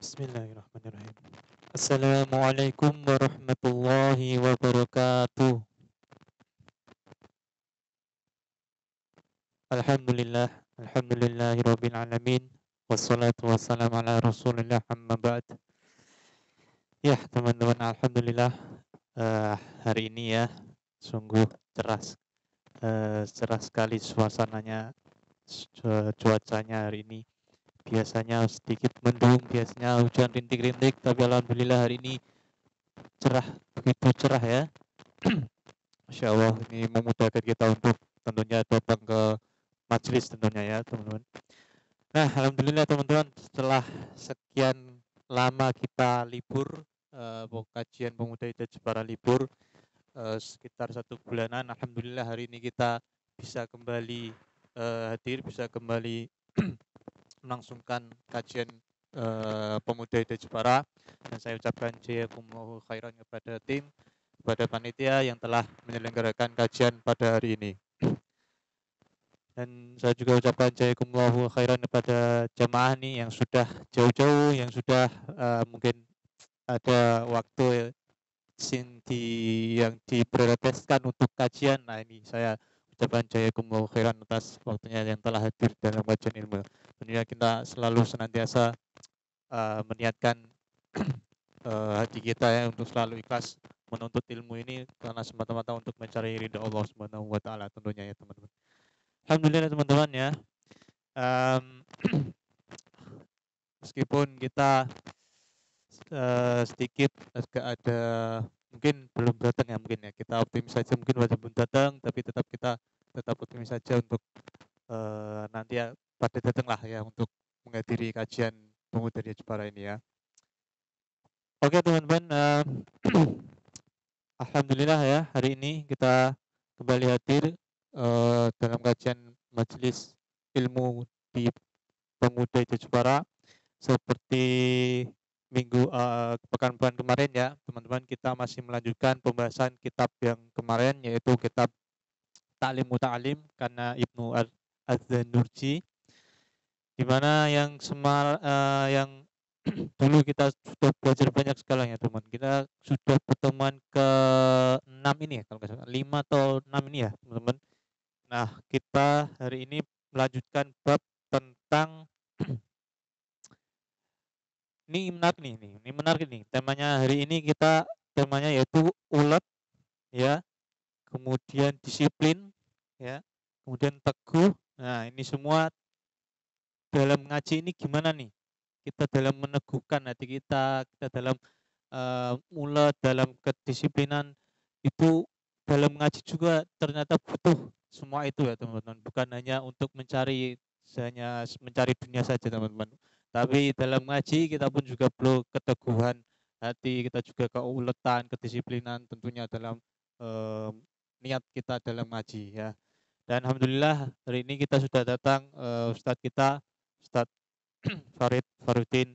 Bismillahirrahmanirrahim. Assalamualaikum warahmatullahi wabarakatuh. Alhamdulillah, alhamdulillahirabbil alamin. Wassalatu wassalamu ala Rasulillah amma ba'd. Ya, teman-teman, alhamdulillah hari ini ya sungguh cerah cerah sekali suasananya, cuacanya hari ini. Biasanya sedikit mendung, biasanya hujan rintik-rintik, tapi alhamdulillah hari ini cerah, begitu cerah ya. Masya Allah, ini memudahkan kita untuk tentunya datang ke majelis tentunya ya teman-teman. Nah, alhamdulillah teman-teman, setelah sekian lama kita libur, kajian Pemuda Ida Jepara libur sekitar 1 bulanan, alhamdulillah hari ini kita bisa kembali hadir, bisa kembali melangsungkan kajian Pemuda Ida Jepara, dan saya ucapkan jazakumullahu khairan kepada tim, kepada panitia yang telah menyelenggarakan kajian pada hari ini. Dan saya juga ucapkan jazakumullahu khairan kepada jamaah nih yang sudah jauh-jauh, yang sudah mungkin ada waktu yang diprioritaskan untuk kajian. Nah, ini saya ucapkan jazakumullahu khairan atas waktunya yang telah hadir dalam kajian ilmu. Tentunya kita selalu senantiasa meniatkan hati kita ya untuk selalu ikhlas menuntut ilmu ini karena semata-mata untuk mencari ridha Allah Subhanahu wa taala tentunya ya teman-teman. Alhamdulillah teman-teman ya. Meskipun kita sedikit agak ada mungkin belum datang ya, mungkin ya kita optimis saja, mungkin walaupun datang tapi kita tetap optimis saja untuk nanti ya pada datang lah ya untuk menghadiri kajian Pemuda Jepara ini ya. Oke teman-teman, alhamdulillah ya hari ini kita kembali hadir dalam kajian majelis ilmu di Pemuda Jepara. Seperti pekan-pekan kemarin ya teman-teman, kita masih melanjutkan pembahasan kitab yang kemarin, yaitu kitab Ta'lim Muta'alim karena Ibnu Az-Zanurji, di mana yang yang dulu kita sudah belajar banyak sekali ya teman. Kita sudah pertemuan ke-6 ini ya kalau nggak salah, 5 atau 6 ini ya teman-teman. Nah, kita hari ini melanjutkan bab tentang ini menarik nih. Temanya hari ini temanya yaitu ulet ya, kemudian disiplin ya, kemudian teguh. Nah, ini semua dalam ngaji ini gimana nih? Kita dalam meneguhkan hati kita dalam ulet, dalam kedisiplinan itu dalam ngaji juga ternyata butuh semua itu ya teman-teman. Bukan hanya untuk hanya mencari dunia saja teman-teman. Tapi dalam ngaji kita pun juga perlu keteguhan hati, kita juga keuletan, kedisiplinan tentunya dalam niat kita dalam ngaji ya. Dan alhamdulillah hari ini kita sudah datang Ustadz kita, Ustadz Farudin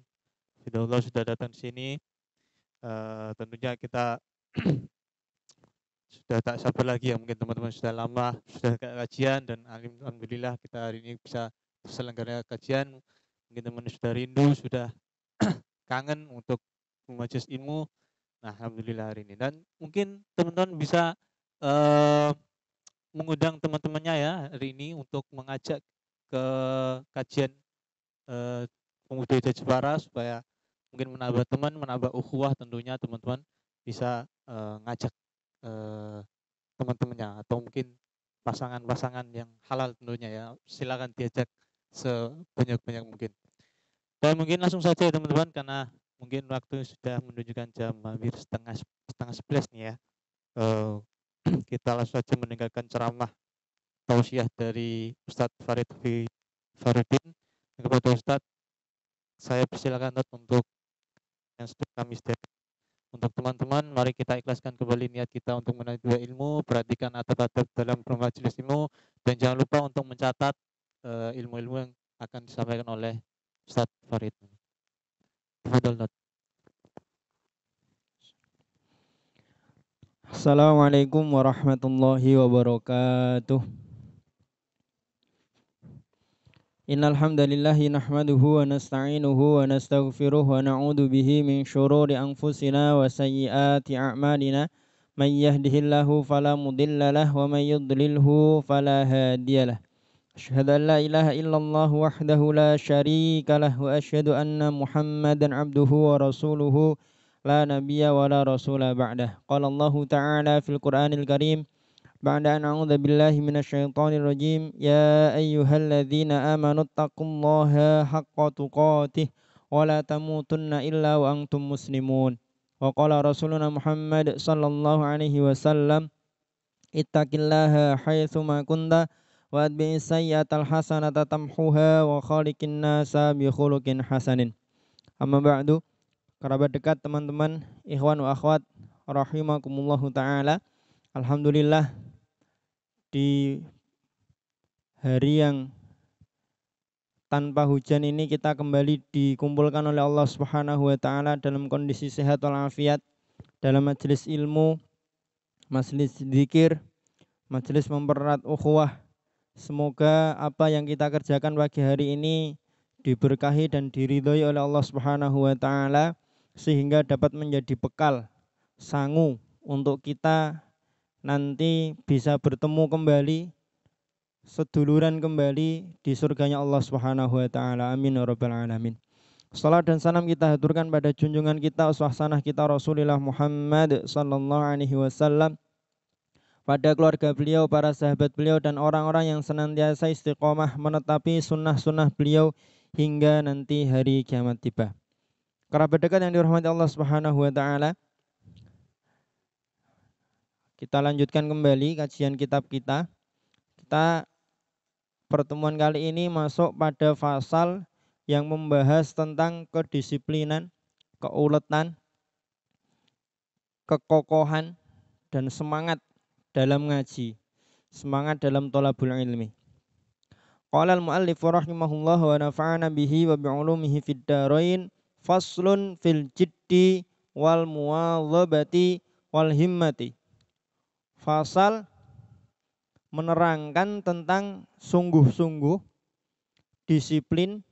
Hidayatullah sudah datang di sini. Tentunya kita sudah tak sabar lagi ya, mungkin teman-teman sudah lama sudah kajian, dan alhamdulillah kita hari ini bisa terselenggara kajian. Mungkin teman-teman sudah rindu, sudah kangen untuk majelis ilmu. Nah, alhamdulillah hari ini, dan mungkin teman-teman bisa mengundang teman-temannya ya hari ini untuk mengajak ke kajian Pemuda Jepara, supaya mungkin menambah teman, menambah ukhuwah, tentunya teman-teman bisa ngajak teman-temannya atau mungkin pasangan-pasangan yang halal tentunya ya, silakan diajak sebanyak-banyak mungkin. Dan mungkin langsung saja ya teman-teman, karena mungkin waktu sudah menunjukkan jam hampir setengah 11 nih ya. Kita langsung saja mendengarkan ceramah tausiah dari Ustadz Faridin. Kepada Ustadz, saya persilakan untuk yang sudah kami sediakan. Untuk teman-teman, mari kita ikhlaskan kembali niat kita untuk menuntut ilmu, perhatikan adab-adab dalam majelis ilmu, dan jangan lupa untuk mencatat ilmu-ilmu yang akan disampaikan oleh Ustadz Farid. Assalamualaikum warahmatullahi wabarakatuh. Innal hamdalillah nahmaduhu wa nasta'inuhu wa nastaghfiruh wa na'udzu bihi min shururi anfusina wa sayyiati a'malina. Man yahdihillahu fala mudilla lahu wa man yudlilhu fala hadiyalah. Asyhadu an la ilaha illallah wahdahu la syarika lah wa asyhadu anna Muhammadan abduhu wa rasuluhu la nabiyya wa la rasula ba'dah. Qala Allah ta'ala fil Qur'anil Karim ba'da an a'udzu billahi minasyaitonir rajim ya ayyuhalladzina amanu taqullaha haqqa tuqatih wa la tamutunna illa wa antum muslimun. Wa qala rasuluna Muhammad sallallahu alaihi wasallam ittaqillaha haitsu ma kunta wa atbi'is sayyi'atal hasanata tamhuha wa khaliqin nasa bi khuluqin hasanin. Amma ba'du, kerabat dekat, teman-teman, ikhwan wa akhwat rahimakumullahu taala. Alhamdulillah, di hari yang tanpa hujan ini kita kembali dikumpulkan oleh Allah Subhanahu wa taala dalam kondisi sehat walafiat, dalam majelis ilmu, majelis zikir, majelis mempererat ukhuwah. Semoga apa yang kita kerjakan pagi hari ini diberkahi dan diridhoi oleh Allah Subhanahu wa taala sehingga dapat menjadi bekal sangu untuk kita nanti bisa bertemu kembali, seduluran kembali di surganya Allah Subhanahu wa taala. Amin ya rabbal alamin. Salat dan salam kita haturkan pada junjungan kita, uswah sanah kita Rasulullah Muhammad sallallahu alaihi wasallam, pada keluarga beliau, para sahabat beliau, dan orang-orang yang senantiasa istiqomah menetapi sunnah-sunnah beliau hingga nanti hari kiamat tiba. Kerabat dekat yang dirahmati Allah Subhanahu wa taala, kita lanjutkan kembali kajian kitab kita. Kita pertemuan kali ini masuk pada fasal yang membahas tentang kedisiplinan, keuletan, kekokohan, dan semangat dalam ngaji, semangat dalam thalabul ilmi. Qala al-muallif rahimahullah wa nafa'ana bihi wa bi'ulumihi fid dharain, faslun fil jiddi wal muwadhabati wal himmati. Fasal menerangkan tentang sungguh-sungguh, disiplin,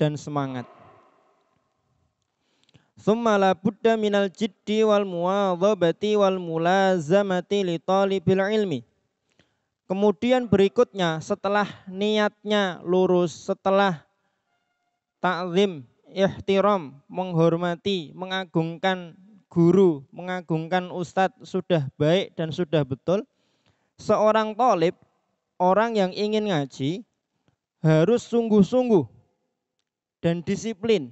dan semangat. Tsumma la budda minal jiddi wal muwadhabati wal mulazamati li talibil ilmi. Kemudian berikutnya, setelah niatnya lurus, setelah ta'zim, ihtiram, menghormati, mengagungkan guru, mengagungkan ustadz sudah baik dan sudah betul, seorang thalib, orang yang ingin ngaji, harus sungguh-sungguh dan disiplin.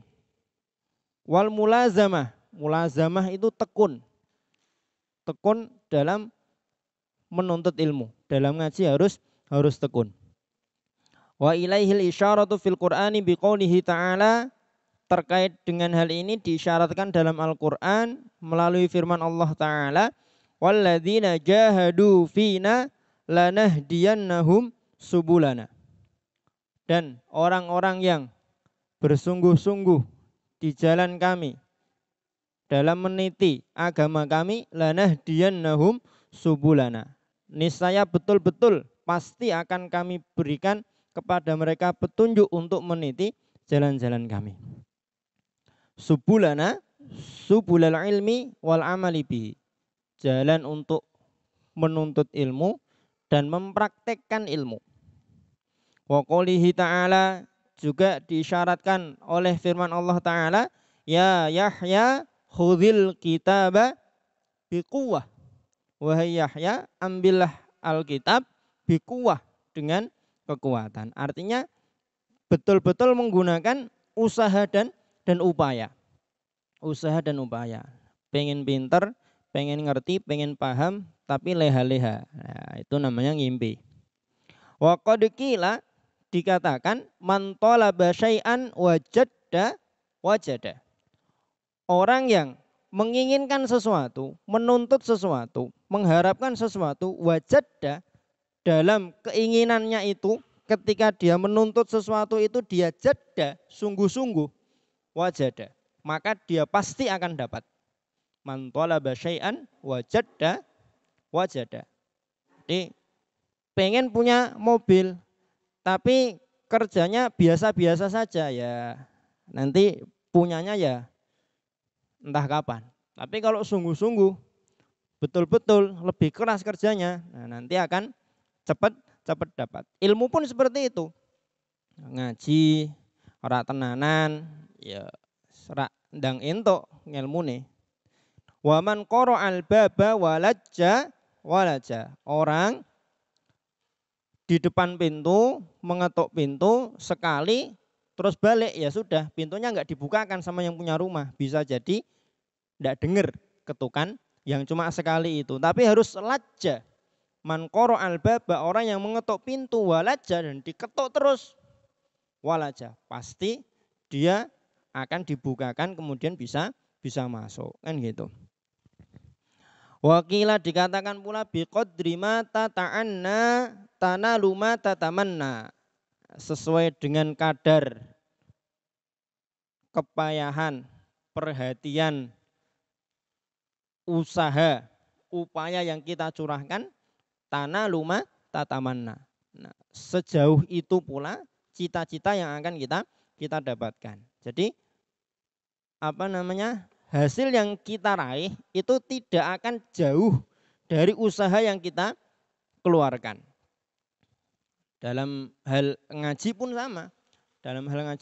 Wal mulazamah, mulazamah itu tekun, tekun dalam menuntut ilmu, dalam ngaji harus tekun. Wa ilaihil isyaratu fil Qur'ani biqaulihi ta'ala, terkait dengan hal ini diisyaratkan dalam Al-Qur'an melalui firman Allah Ta'ala, walladzina jahadu fina lanahdiyannahum subulana. Dan orang-orang yang bersungguh-sungguh di jalan kami dalam meniti agama kami, lanahdiyannahum subulana, niscaya betul-betul pasti akan kami berikan kepada mereka petunjuk untuk meniti jalan-jalan kami. Subulana, subulal ilmi wal amali bihi, jalan untuk menuntut ilmu dan mempraktekkan ilmu. Wa qoulihi ta'ala, juga diisyaratkan oleh firman Allah Ta'ala, ya Yahya khudhil kitaba biquwwah, wahai Yahya ambillah Alkitab biquwwah, dengan kekuatan. Artinya betul-betul menggunakan usaha dan upaya. Usaha dan upaya. Pengen pinter, pengen ngerti, pengen paham, tapi leha-leha. Nah, itu namanya ngimpi. Wa qad qila, dikatakan, man talaba syai'an wajada. Orang yang menginginkan sesuatu, menuntut sesuatu, mengharapkan sesuatu, wajada, dalam keinginannya itu, ketika dia menuntut sesuatu itu dia jadda, sungguh-sungguh, wajada, maka dia pasti akan dapat. Man talaba syai'an wajada. Jadi pengen punya mobil, tapi kerjanya biasa-biasa saja ya nanti punyanya ya entah kapan. Tapi kalau sungguh-sungguh betul-betul lebih keras kerjanya, nah nanti akan cepat dapat. Ilmu pun seperti itu. Ngaji ora tenanan ya ora ndang entuk ngilmune. Wa man qara'al baba walaja. Orang di depan pintu mengetuk pintu sekali terus balik ya sudah, pintunya enggak dibukakan sama yang punya rumah. Bisa jadi enggak dengar ketukan yang cuma sekali itu, tapi harus lajja. Man qara'al baba, orang yang mengetuk pintu walaja dan diketuk terus walaja, pasti dia akan dibukakan kemudian bisa masuk kan gitu. Wakila dikatakan pula biqadri ma tata'anna tanalu ma tatamanna, sesuai dengan kadar kepayahan, perhatian, usaha, upaya yang kita curahkan, tanalu ma tatamanna. Nah, sejauh itu pula cita-cita yang akan kita dapatkan. Jadi hasil yang kita raih itu tidak akan jauh dari usaha yang kita keluarkan. Dalam hal ngaji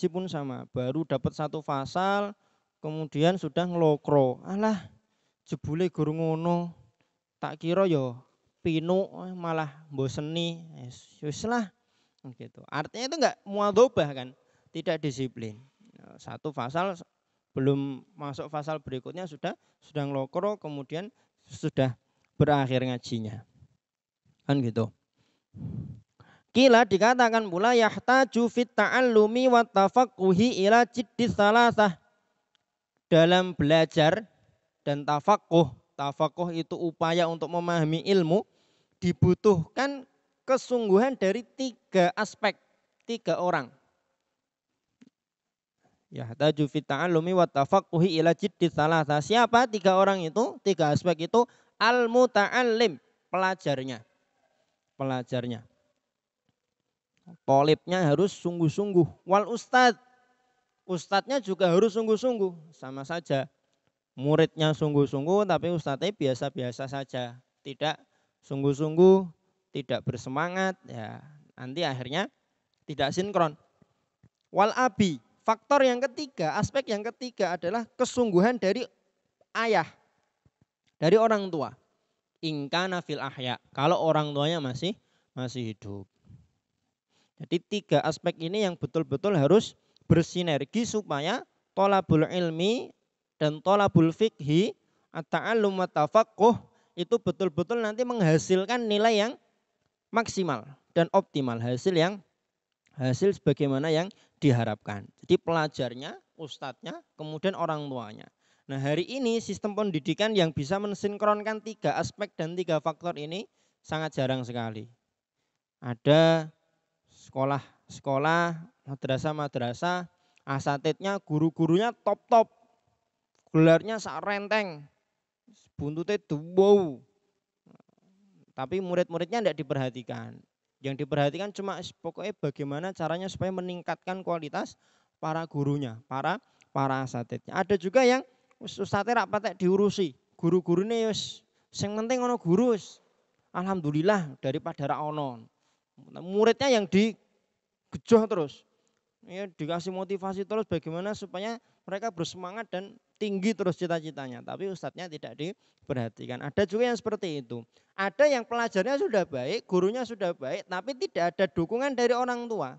pun sama. Baru dapat satu fasal, kemudian sudah ngelokro. Alah, jebule guru ngono. Tak kira yo pinu malah mboseni. Wis lah. Gitu. Artinya itu enggak muadzabah kan, tidak disiplin. Satu fasal belum masuk fasal berikutnya sudah ngelokro, kemudian sudah berakhir ngajinya. Kan gitu. Kila dikatakan pula yahtaju fit ta'allumi wa tafaqquhi ila jiddis salasah. Dalam belajar dan tafaqquh. Tafaqquh itu upaya untuk memahami ilmu, dibutuhkan kesungguhan dari 3 aspek, 3 orang. Yahtaju fit ta'allumi wa tafaqquhi ila jiddis salasah. Siapa 3 orang itu? 3 aspek itu al-muta'allim, pelajarnya. Tolibnya harus sungguh-sungguh. Wal ustadznya juga harus sungguh-sungguh. Sama saja. Muridnya sungguh-sungguh tapi ustadznya biasa-biasa saja. Tidak sungguh-sungguh, tidak bersemangat, ya nanti akhirnya tidak sinkron. Wal abi, faktor yang ketiga, aspek yang ketiga adalah kesungguhan dari ayah, dari orang tua. Ingkana fil ahya, kalau orang tuanya masih hidup. Jadi 3 aspek ini yang betul-betul harus bersinergi supaya thalabul ilmi dan thalabul fiqhi, at-ta'allum wa tafaqquh itu betul-betul nanti menghasilkan nilai yang maksimal dan optimal, hasil sebagaimana yang diharapkan. Jadi pelajarnya, ustadznya, kemudian orang tuanya. Nah, hari ini sistem pendidikan yang bisa mensinkronkan 3 aspek dan 3 faktor ini sangat jarang sekali. Ada sekolah, madrasah, asatidnya, guru-gurunya top, gelarnya sak renteng, buntutnya duwow. Tapi murid-muridnya tidak diperhatikan. Yang diperhatikan cuma pokoknya bagaimana caranya supaya meningkatkan kualitas para gurunya, para asatidnya. Ada juga yang ustadznya rak patek diurusi, guru-gurune wis sing penting ono guru wis. Alhamdulillah daripada rak ono. Muridnya yang digejoh terus, ya, dikasih motivasi terus bagaimana supaya mereka bersemangat dan tinggi terus cita-citanya. Tapi ustadznya tidak diperhatikan. Ada juga yang seperti itu. Ada yang pelajarnya sudah baik, gurunya sudah baik, tapi tidak ada dukungan dari orang tua.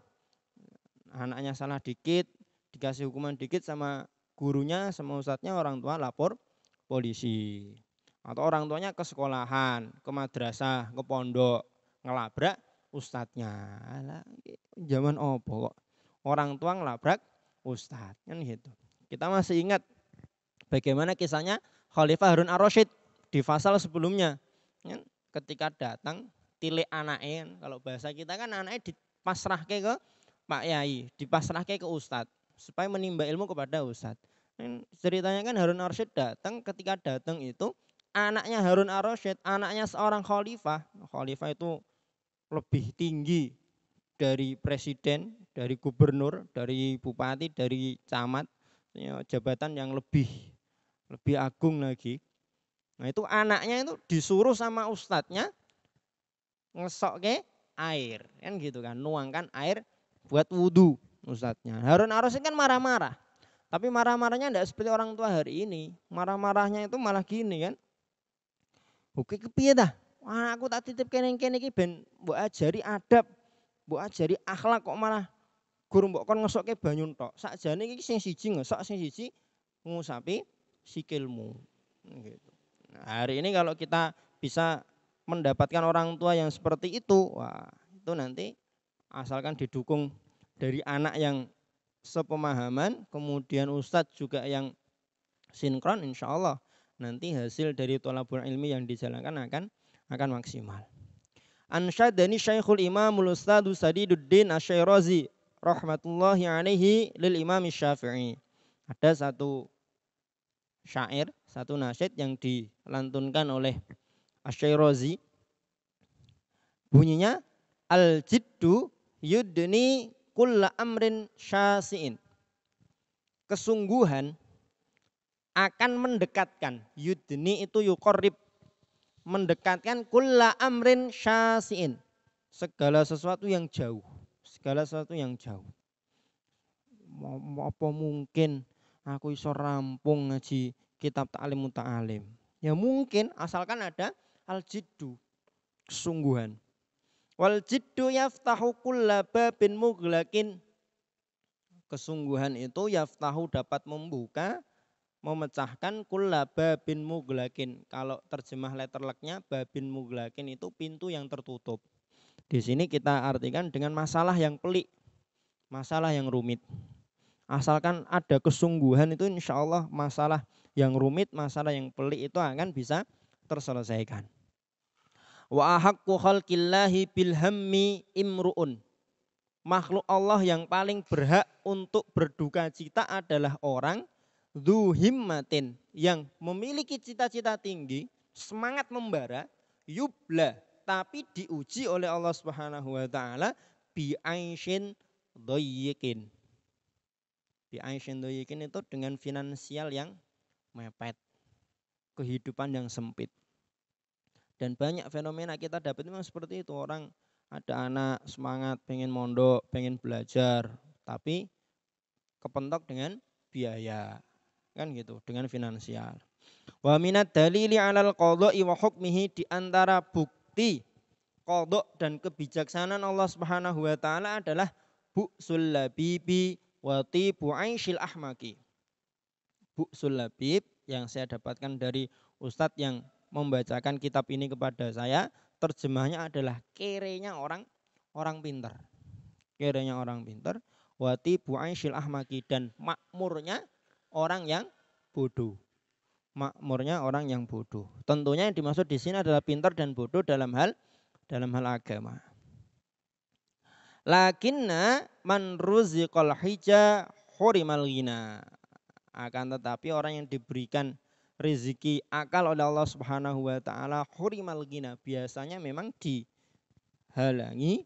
Anaknya salah dikit, dikasih hukuman dikit sama gurunya, sama ustadznya, orang tua lapor polisi. Atau orang tuanya ke sekolahan, ke madrasah, ke pondok, ngelabrak ustadznya. Alah, zaman opo kok orang tua ngelabrak ustadz, kan gitu. Kita masih ingat bagaimana kisahnya Khalifah Harun ar-Rasyid di fasal sebelumnya. Kan, ketika datang tilik anaknya, kalau bahasa kita kan anaknya dipasrahke ke Pak Yai, dipasrahke ke ustadz supaya menimba ilmu kepada ustadz. Kan, ceritanya kan Harun ar-Rasyid datang, ketika datang itu anaknya Harun ar-Rasyid, anaknya seorang khalifah. Khalifah itu lebih tinggi dari presiden, dari gubernur, dari bupati, dari camat, ya, jabatan yang lebih agung lagi. Nah itu anaknya itu disuruh sama ustadznya ngesok ke air, kan gitu kan, nuangkan air buat wudhu ustadznya. Harun Ar-Rasyid kan marah-marah, tapi marah-marahnya tidak seperti orang tua hari ini. Marah-marahnya itu malah gini kan, oke kepiye dah, aku tak titip kene iki ben mbok ajari adab, mbok ajari akhlak, kok malah guru mbok kon ngesokke banyu tok. Sakjane iki sing siji ngesok, sing siji ngusapi sikilmu. Gitu. Nah, hari ini kalau kita bisa mendapatkan orang tua yang seperti itu, wah itu nanti asalkan didukung dari anak yang sepemahaman, kemudian ustadz juga yang sinkron, insya Allah nanti hasil dari thalabul ilmi yang dijalankan akan maksimal. Ansyadani Syekhul Imamul Ustadz Sadiduddin Asy-Syirazi rahmatullahi alaihi lil Imam Syafi'i. Ada satu syair, satu nasyid yang dilantunkan oleh Asy-Syirazi. Bunyinya al-jiddu yudni kulla amrin syasi'in. Kesungguhan akan mendekatkan, yudni itu yuqarrib, mendekatkan kulla amrin syasi'in, segala sesuatu yang jauh. Segala sesuatu yang jauh. Apa mungkin aku iso rampung ngaji kitab ta'lim muta'alim? Ya mungkin, asalkan ada al-jiddu, kesungguhan. Wal jiddu yaftahu kulla babin mughlaqin. Kesungguhan itu yaftahu dapat membuka, memecahkan kulla babin mughlaqin. Kalau terjemah letterleknya babin mughlaqin itu pintu yang tertutup. Di sini kita artikan dengan masalah yang pelik, masalah yang rumit. Asalkan ada kesungguhan itu insya Allah masalah yang rumit, masalah yang pelik itu akan bisa terselesaikan. Wa ahaqqu khalqillahi bil hammi imru'un. Makhluk Allah yang paling berhak untuk berduka cita adalah orang dzu himmatin, yang memiliki cita-cita tinggi, semangat membara, yubla, tapi diuji oleh Allah Subhanahu wa taala bi aisyin dhayyiqin. Bi aisyin dhayyiqin itu dengan finansial yang mepet, kehidupan yang sempit. Dan banyak fenomena kita dapat memang seperti itu. Orang ada anak semangat pengen mondok, pengen belajar, tapi kepentok dengan biaya, kan gitu, dengan finansial. Wa minad dalili 'alal qadha'i wa hukmihi, di antara bukti qadha dan kebijaksanaan Allah Subhanahu wa taala adalah bu'sul labibi wa tibu 'aisyil ahmaqi. Bu'sul labib yang saya dapatkan dari ustadz yang membacakan kitab ini kepada saya, terjemahnya adalah kerenya orang pintar. Kerenya orang pintar, wa tibu 'aisyil ahmaqi, dan makmurnya orang yang bodoh. Makmurnya orang yang bodoh. Tentunya yang dimaksud di sini adalah pintar dan bodoh dalam hal agama. Lakinna man ruziqal hija hurimal ghina. Akan tetapi orang yang diberikan rezeki akal oleh Allah Subhanahu wa taala hurimal ghina, biasanya memang dihalangi,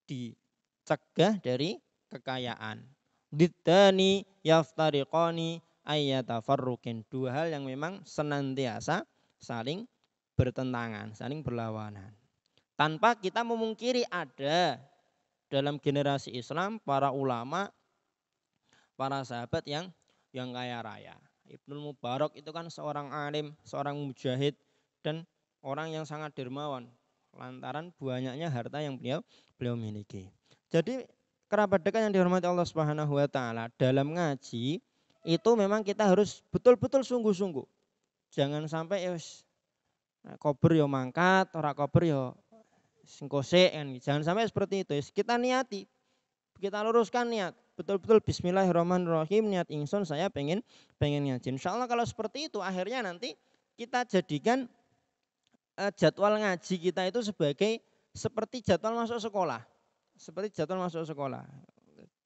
dicegah dari kekayaan. Diddani yaftariqani ayyatafarruqin. Dua hal yang memang senantiasa saling bertentangan, saling berlawanan. Tanpa kita memungkiri ada dalam generasi Islam para ulama, para sahabat yang kaya raya. Ibnu Mubarak itu kan seorang alim, seorang mujahid, dan orang yang sangat dermawan lantaran banyaknya harta yang beliau miliki. Jadi kerabat dekat yang dihormati Allah Subhanahu wa taala, dalam ngaji itu memang kita harus betul-betul sungguh-sungguh. Jangan sampai kober yo mangkat, ora kober yo singkose kan. Jangan sampai seperti itu. Kita niati, kita luruskan niat, betul-betul bismillahirrahmanirrahim, niat ingsun saya pengen ngaji. Insyaallah kalau seperti itu akhirnya nanti kita jadikan jadwal ngaji kita itu sebagai seperti jadwal masuk sekolah. Seperti jadwal masuk sekolah.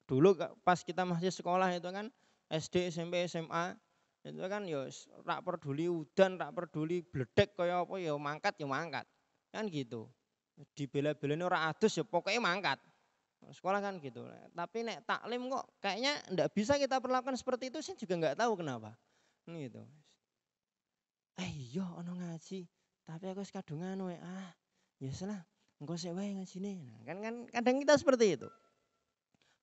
Dulu pas kita masih sekolah itu kan SD, SMP, SMA, itu kan ya rak peduli udan, rak peduli bledek kaya apa ya mangkat. Kan gitu. Dibela-belani ora adus ya pokoknya mangkat. Sekolah kan gitu. Tapi nek taklim kok kayaknya ndak bisa kita perlakukan seperti itu, saya juga nggak tahu kenapa. Gitu. Iya ono ngaji, tapi aku wis kadungan wae. Ya salah. Engko sik wae ngajine. Nah, kan kadang kita seperti itu.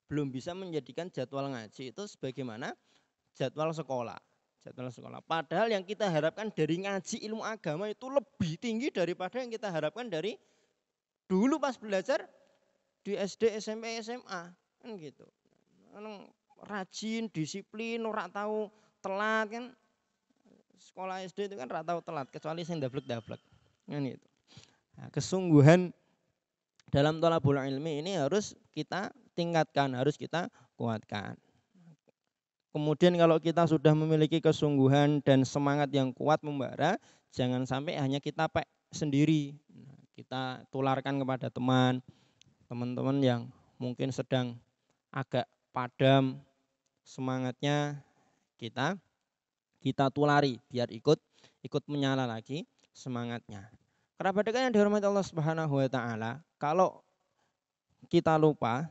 Belum bisa menjadikan jadwal ngaji itu sebagaimana jadwal sekolah. Jadwal sekolah. Padahal yang kita harapkan dari ngaji ilmu agama itu lebih tinggi daripada yang kita harapkan dari dulu pas belajar di SD, SMP, SMA. Kan gitu. Rajin, disiplin, ora tahu telat kan. Sekolah SD itu kan ora tahu telat kecuali sing dablek-dablek. Kan gitu. Nah, kesungguhan dalam thalabul ilmi ini harus kita tingkatkan, harus kita kuatkan. Kemudian kalau kita sudah memiliki kesungguhan dan semangat yang kuat membara, jangan sampai hanya kita sendiri. Kita tularkan kepada teman-teman yang mungkin sedang agak padam semangatnya, kita tulari biar ikut menyala lagi semangatnya. Kerabat dekat yang dihormati Allah Subhanahu wa taala, kalau kita lupa,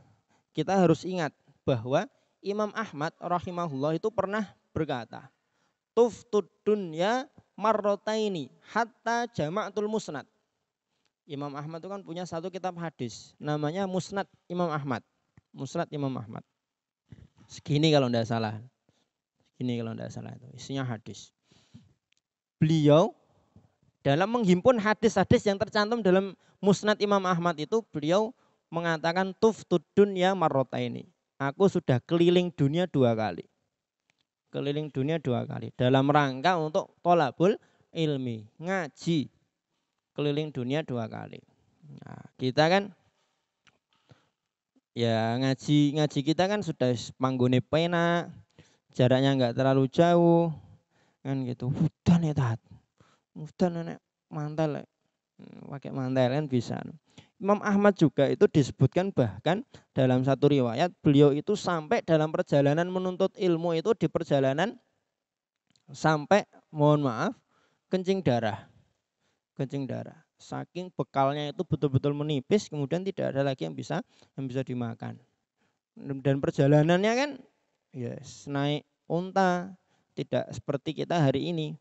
kita harus ingat bahwa Imam Ahmad rahimahullah itu pernah berkata, "Tuftud dunya marrotaini hatta jama'atul musnad." Imam Ahmad itu kan punya satu kitab hadis, namanya Musnad Imam Ahmad. Musnad Imam Ahmad. Segini kalau tidak salah. Segini kalau tidak salah itu isinya hadis. Beliau dalam menghimpun hadis-hadis yang tercantum dalam Musnad Imam Ahmad itu, beliau mengatakan tuftud dunya marrotaini. Aku sudah keliling dunia 2 kali. Keliling dunia 2 kali dalam rangka untuk thalabul ilmi, ngaji. Keliling dunia 2 kali. Nah, kita kan ya ngaji kita kan sudah manggone pena, jaraknya enggak terlalu jauh. Kan gitu. Udan ya tat. Udan nek mantel pakai mantel kan bisa. Imam Ahmad juga itu disebutkan bahkan dalam satu riwayat beliau itu sampai dalam perjalanan menuntut ilmu itu di perjalanan sampai mohon maaf kencing darah. Kencing darah. Saking bekalnya itu betul-betul menipis, kemudian tidak ada lagi yang bisa dimakan. Dan perjalanannya kan yes, naik unta, tidak seperti kita hari ini.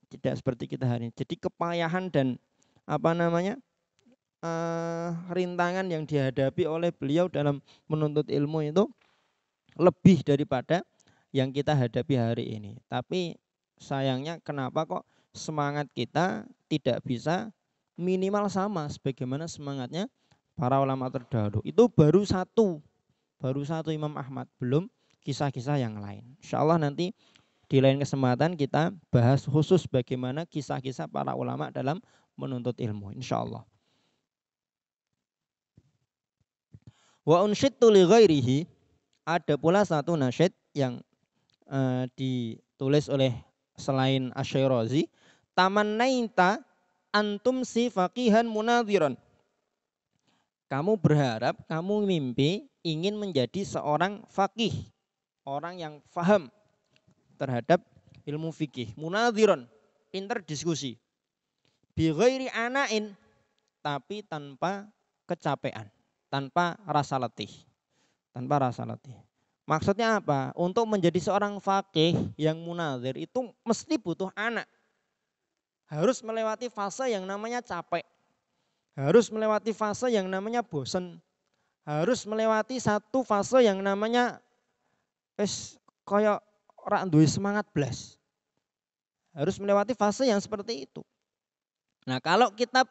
Tidak seperti kita hari ini. Jadi kepayahan dan rintangan yang dihadapi oleh beliau dalam menuntut ilmu itu lebih daripada yang kita hadapi hari ini. Tapi sayangnya kenapa kok semangat kita tidak bisa minimal sama sebagaimana semangatnya para ulama terdahulu. Itu baru satu Imam Ahmad, belum kisah-kisah yang lain. Insyaallah nanti di lain kesempatan kita bahas khusus bagaimana kisah-kisah para ulama dalam menuntut ilmu, insyaallah. Wa unsyidtu li ghairihi, ada pula satu nasyid yang ditulis oleh selain Asy-Syirazi, tamannaita antum si faqihan munadhiran. Kamu berharap, kamu mimpi ingin menjadi seorang faqih, orang yang faham terhadap ilmu fikih, munadhiran, pintar diskusi. Bi ghairi anain, tapi tanpa kecapean, tanpa rasa letih. Tanpa rasa letih. Maksudnya apa? Untuk menjadi seorang faqih yang munadhir itu mesti butuh anak. Harus melewati fase yang namanya capek. Harus melewati fase yang namanya bosan. Harus melewati satu fase yang namanya koyo ora duwe semangat blas. Harus melewati fase yang seperti itu. Nah, kalau kita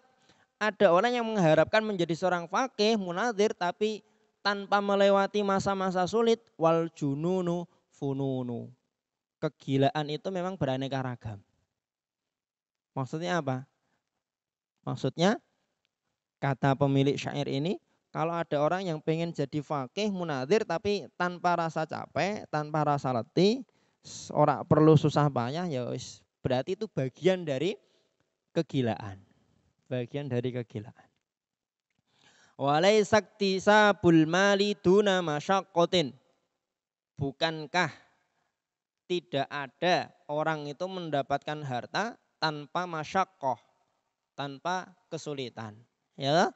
ada orang yang mengharapkan menjadi seorang faqih munadhir tapi tanpa melewati masa-masa sulit, wal jununu fununu. Kegilaan itu memang beraneka ragam. Maksudnya apa? Maksudnya kata pemilik syair ini, kalau ada orang yang pengen jadi faqih munadhir tapi tanpa rasa capek, tanpa rasa letih, ora perlu susah payah, ya wis, berarti itu bagian dari kegilaan. Bagian dari kegilaan. Walaysa iktisabul mali duna masyaqqatin. Bukankah tidak ada orang itu mendapatkan harta tanpa masyaqqah, tanpa kesulitan, ya?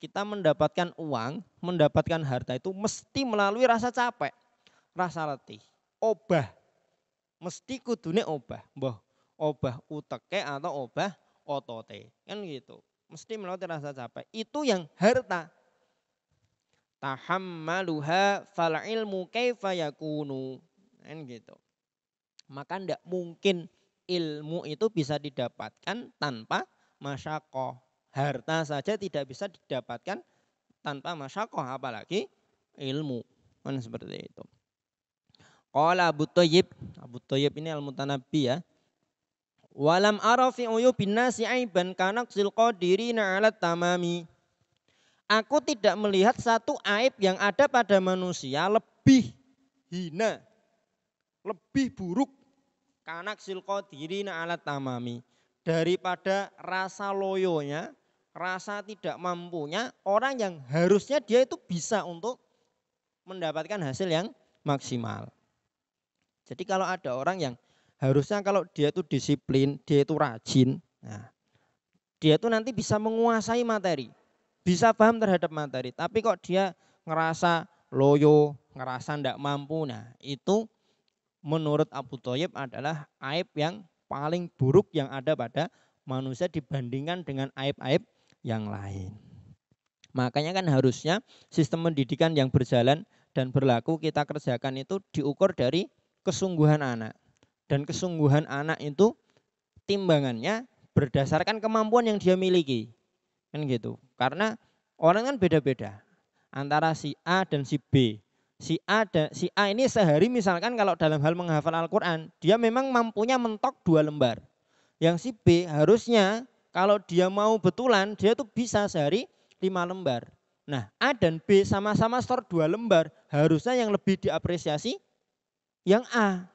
kita mendapatkan uang, mendapatkan harta itu mesti melalui rasa capek, rasa letih. Obah, mesti kudune obah. Mbah obah uteke atau obah otote. Kan gitu. Mesti melalui rasa capek. Itu yang harta. Tahammaluha fal ilmu kaifa yakunu. Kan gitu. Maka tidak mungkin ilmu itu bisa didapatkan tanpa masyakoh. Harta saja tidak bisa didapatkan tanpa masyakoh, apalagi ilmu. Kan seperti itu. Qala Abu Thayyib ini Al-Mutanabbi ya. Walam ara fi uyubin nasi aiban kanaqsil qadirina 'ala tamami. Aku tidak melihat satu aib yang ada pada manusia lebih hina, lebih buruk kanaqsil qadirina 'ala tamami daripada rasa loyonya, rasa tidak mampunya orang yang harusnya dia itu bisa untuk mendapatkan hasil yang maksimal. Jadi kalau ada orang yang harusnya kalau dia itu disiplin, dia itu rajin, nah, dia itu nanti bisa menguasai materi, bisa paham terhadap materi. Tapi kok dia ngerasa loyo, ngerasa tidak mampu, nah itu menurut Abu Thayyib adalah aib yang paling buruk yang ada pada manusia dibandingkan dengan aib-aib yang lain. Makanya kan harusnya sistem pendidikan yang berjalan dan berlaku kita kerjakan itu diukur dari kesungguhan anak. Dan kesungguhan anak itu timbangannya berdasarkan kemampuan yang dia miliki. Kan gitu. Karena orang kan beda-beda antara si A dan si B. Si A ini sehari misalkan kalau dalam hal menghafal Al-Quran, dia memang mampunya mentok 2 lembar. Yang si B harusnya kalau dia mau betulan, dia tuh bisa sehari 5 lembar. Nah A dan B sama-sama store 2 lembar, harusnya yang lebih diapresiasi yang A.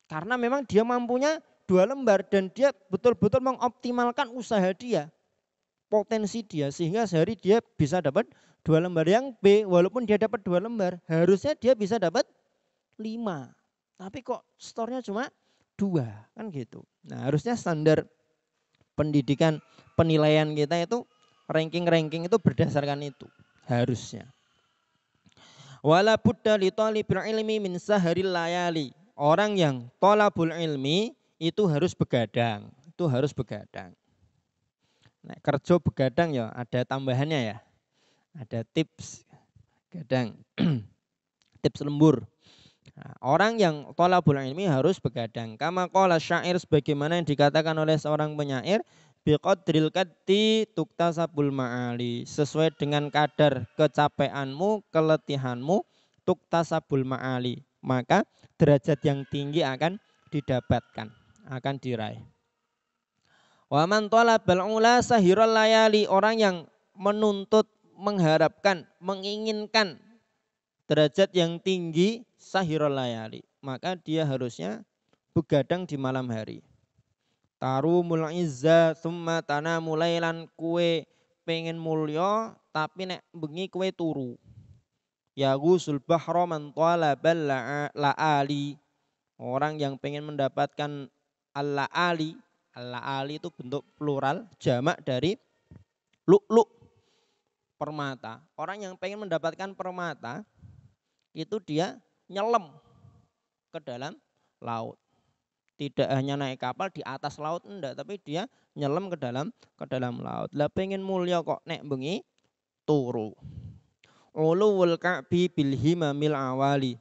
Karena memang dia mampunya 2 lembar dan dia betul-betul mengoptimalkan usaha dia, potensi dia, sehingga sehari dia bisa dapat 2 lembar. Yang B walaupun dia dapat 2 lembar, harusnya dia bisa dapat 5. Tapi kok store-nya cuma 2, kan gitu. Nah harusnya standar pendidikan penilaian kita itu ranking-ranking itu berdasarkan itu harusnya. Wala budda li talibil ilmi min saharil layali. Orang yang tolabul ilmi itu harus begadang, itu harus begadang. Nah, kerja begadang ya ada tambahannya ya, ada tips gadang, tips lembur. Nah, orang yang tolabul ilmi harus begadang. Kama qala syair, sebagaimana yang dikatakan oleh seorang penyair, biqadril kaddi tuktasabul ma'ali. Sesuai dengan kadar kecapeanmu, keletihanmu, tuktasabul ma'ali. Maka derajat yang tinggi akan didapatkan, akan diraih. Wa man talabal ula sahiral layali. Orang yang menuntut, mengharapkan, menginginkan derajat yang tinggi, sahiral layali, maka dia harusnya begadang di malam hari. Tarumul izza thumma tanamu lailan. Kue pengen mulya tapi nek bengi kue turu. Ya gusul bahra man talabal la'ali. Orang yang pengen mendapatkan al-la'ali. Al-la'ali itu bentuk plural, jamak dari lu'lu', permata. Orang yang pengen mendapatkan permata itu dia nyelam ke dalam laut. Tidak hanya naik kapal di atas laut enggak, tapi dia nyelam ke dalam laut. Lah pengen mulia kok nek bengi turu. Uluwul ka'bi bil himamil awali.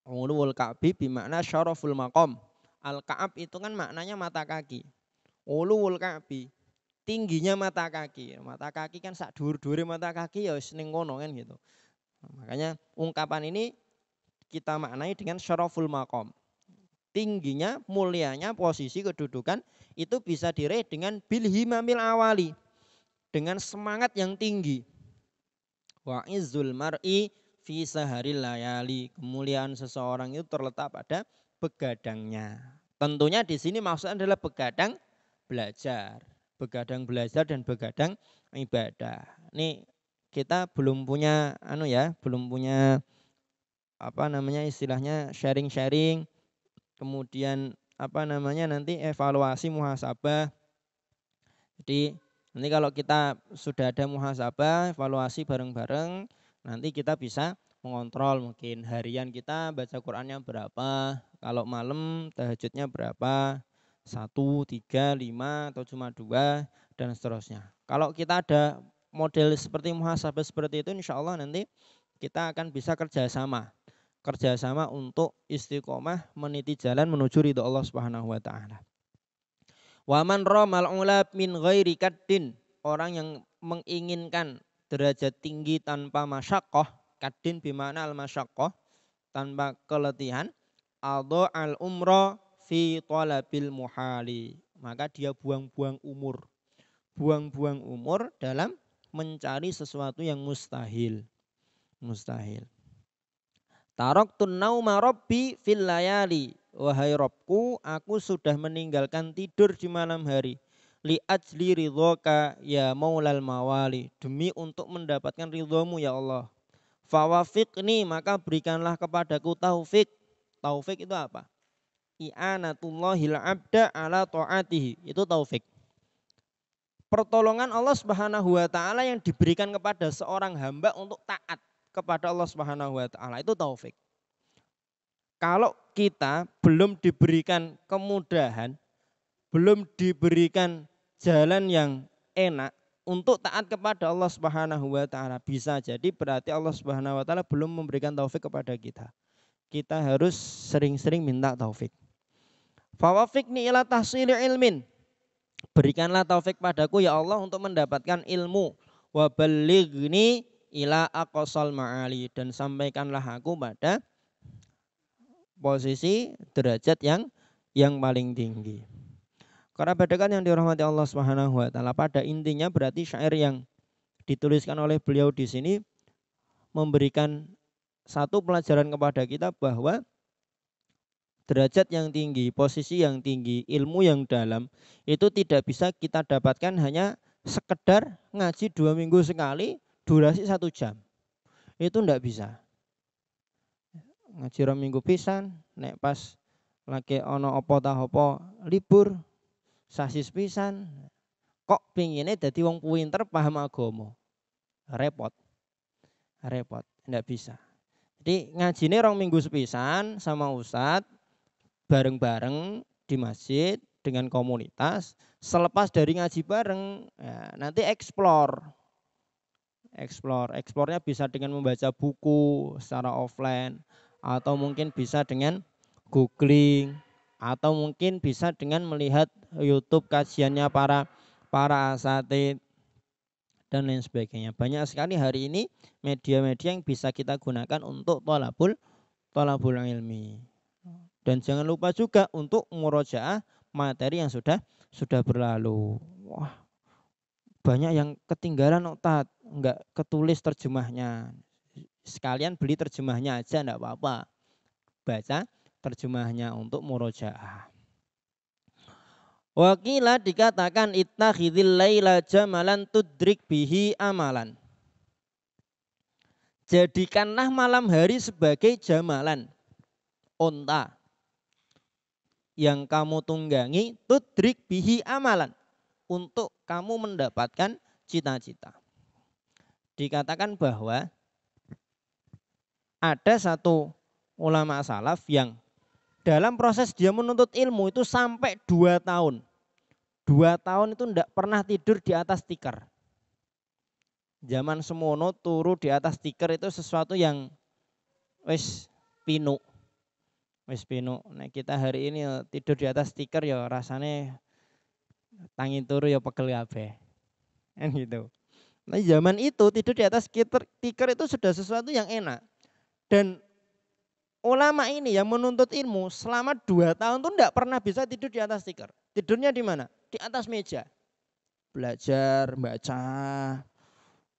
Uluwul ka'bi bermakna syaraful maqam. Al-ka'ab itu kan maknanya mata kaki. Uluwul ka'bi, tingginya mata kaki. Mata kaki kan sak dhuwur-dhuwure mata kaki ya wis ning kono kan gitu. Makanya ungkapan ini kita maknai dengan syaraful maqam. Tingginya, mulianya, posisi kedudukan itu bisa diraih dengan bil himamil awali, dengan semangat yang tinggi. Wa izzul mar'i fi saharil layali. Kemuliaan seseorang itu terletak pada begadangnya. Tentunya di sini maksudnya adalah begadang belajar, dan begadang ibadah. Ini kita belum punya belum punya istilahnya sharing-sharing, kemudian nanti evaluasi muhasabah. Jadi Nanti kalau kita sudah ada muhasabah, evaluasi bareng-bareng, nanti kita bisa mengontrol mungkin harian kita baca Qur'annya berapa, kalau malam tahajudnya berapa, 1, 3, 5 atau cuma 2 dan seterusnya. Kalau kita ada model seperti muhasabah seperti itu, insya Allah nanti kita akan bisa kerjasama untuk istiqomah meniti jalan menuju ridho Allah Subhanahu wa taala. Waman ramal ula min ghairi kaddin, orang yang menginginkan derajat tinggi tanpa masyaqqah, kaddin bimana al masyaqqah, tanpa keletihan, adha al umra fi talabil muhali, maka dia buang-buang umur dalam mencari sesuatu yang mustahil. Taraktun nauma rabbi fil layali, wahai Rabbku, aku sudah meninggalkan tidur di malam hari. Li ajli ridhoka ya maulal mawali, demi untuk mendapatkan ridhomu ya Allah. Fawafiqni, maka berikanlah kepadaku taufik. Taufik itu apa? I'anatullahil abda ala ta'atihi, itu taufik. Pertolongan Allah Subhanahu wa taala yang diberikan kepada seorang hamba untuk taat kepada Allah Subhanahu wa taala, itu taufik. Kalau kita belum diberikan kemudahan, belum diberikan jalan yang enak untuk taat kepada Allah Subhanahu wa taala, bisa jadi berarti Allah Subhanahu wa taala belum memberikan taufik kepada kita. Kita harus sering-sering minta taufik. Fawafiqni ila tahsili ilmin, berikanlah taufik padaku ya Allah untuk mendapatkan ilmu. Wa ballighni ila aqsal ma'ali, dan sampaikanlah aku pada posisi derajat yang paling tinggi. Karena badakan yang dirahmati Allah Subhanahu wa taala, pada intinya berarti syair yang dituliskan oleh beliau di sini memberikan satu pelajaran kepada kita bahwa derajat yang tinggi, posisi yang tinggi, ilmu yang dalam itu tidak bisa kita dapatkan hanya sekedar ngaji 2 minggu sekali durasi 1 jam. Itu enggak bisa. Ngaji 2 minggu pisan, nek pas lagi ono apa ta apa libur sasis pisan, kok pingine dadi wong pinter paham agama. Repot, enggak bisa. Jadi ngajine 2 minggu sepisan sama ustadz, bareng-bareng di masjid dengan komunitas. Selepas dari ngaji bareng, ya, nanti Explore-nya bisa dengan membaca buku secara offline, atau mungkin bisa dengan googling, atau mungkin bisa dengan melihat YouTube kajiannya para asatid dan lain sebagainya. Banyak sekali hari ini media-media yang bisa kita gunakan untuk thalabul ilmi. Dan jangan lupa juga untuk murojaah materi yang sudah berlalu. Wah, banyak yang ketinggalan Ustaz, enggak ketulis terjemahnya. Sekalian beli terjemahnya aja enggak apa-apa. Baca terjemahnya untuk murojaah. Wakila dikatakan ittakhidhil laila jamalan tudrik bihi amalan. Jadikanlah malam hari sebagai jamalan, onta yang kamu tunggangi, tudrik bihi amalan, untuk kamu mendapatkan cita-cita. Dikatakan bahwa ada satu ulama salaf yang dalam proses dia menuntut ilmu itu sampai 2 tahun. 2 tahun itu tidak pernah tidur di atas tikar. Zaman semono turu di atas tikar itu sesuatu yang wis pinu. Nah, kita hari ini tidur di atas tikar ya rasanya tangi turu ya pegel kabeh. Kan gitu. Nah, zaman itu tidur di atas tikar itu sudah sesuatu yang enak. Dan ulama ini yang menuntut ilmu selama 2 tahun tuh enggak pernah bisa tidur di atas tikar. Tidurnya di mana? Di atas meja. Belajar, baca,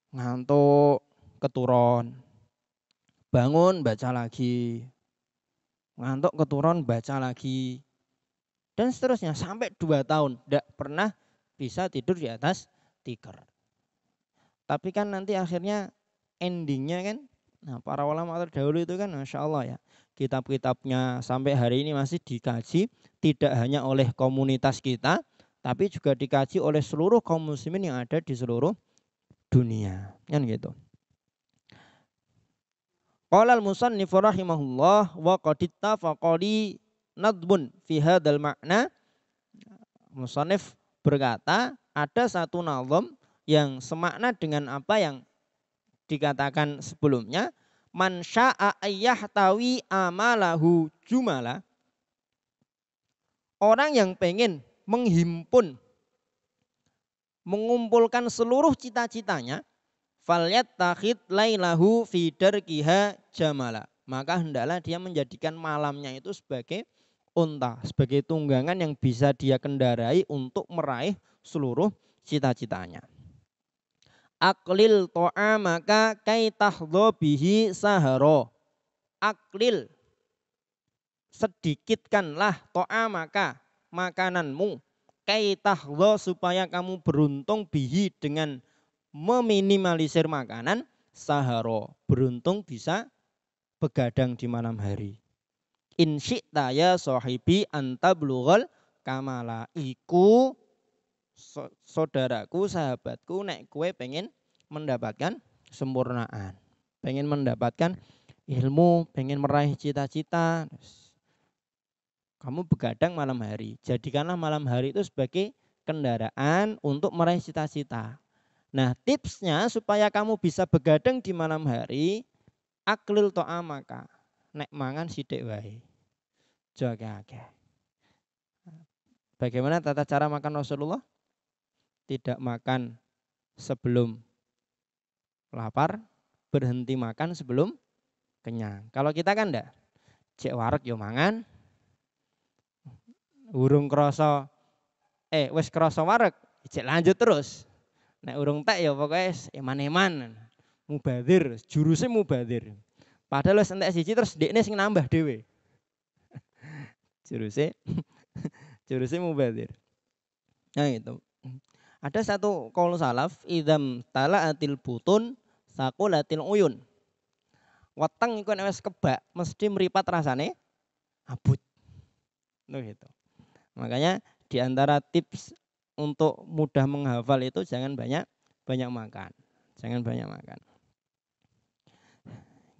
ngantuk, keturun. Bangun, baca lagi. Ngantuk, keturun, baca lagi. Dan seterusnya sampai 2 tahun enggak pernah bisa tidur di atas tikar. Tapi kan nanti akhirnya endingnya kan, nah para ulama terdahulu itu kan Masya Allah ya, kitab-kitabnya sampai hari ini masih dikaji, tidak hanya oleh komunitas kita, tapi juga dikaji oleh seluruh kaum muslimin yang ada di seluruh dunia. Kan gitu. Qala al-musannif rahimahullah wa qad ittafaqa li nadbun fi hadzal ma'na. Musannif berkata ada satu nazam yang semakna dengan apa yang dikatakan sebelumnya. Man sya'a ayyahtawi amalahu jumala. Orang yang pengen menghimpun, mengumpulkan seluruh cita-citanya, falyattakhid lailahu fi darkiha jamala. Maka hendaklah dia menjadikan malamnya itu sebagai unta, sebagai tunggangan yang bisa dia kendarai untuk meraih seluruh cita-citanya. Aklil ta'amaka kai tahdho bihi saharo. Aklil, sedikitkanlah ta'amaka, makananmu, kai tahdho, supaya kamu beruntung bihi, dengan meminimalisir makanan, saharo, beruntung bisa begadang di malam hari. In syi'ta ya sahibi anta blughal kamala. Iku saudaraku, sahabatku, nek kue pengen mendapatkan sempurnaan, pengen mendapatkan ilmu, pengen meraih cita-cita, kamu begadang malam hari. Jadikanlah malam hari itu sebagai kendaraan untuk meraih cita-cita. Nah, tipsnya supaya kamu bisa begadang di malam hari, aklil ta'amaka, nek mangan sithik wae. Joge-ake. Bagaimana tata cara makan Rasulullah? Tidak makan sebelum lapar, berhenti makan sebelum kenyang. Kalau kita kan enggak, cek wareg yo mangan, urung krasa wis krasa wareg, cek lanjut terus. Nek urung tek ya pokoknya eman-eman, mubadir, jurusnya mubadir. Padahal wis entek siji terus ndekne sing nambah dhewe. Jurusnya mubadir. Nah itu. Ada satu qaul salaf, idzam tala'atil butun saqulatil uyun. Weteng iku nek wis kebak mesti mripat rasane abut. Loh gitu. Makanya di antara tips untuk mudah menghafal itu jangan banyak makan. Jangan banyak makan.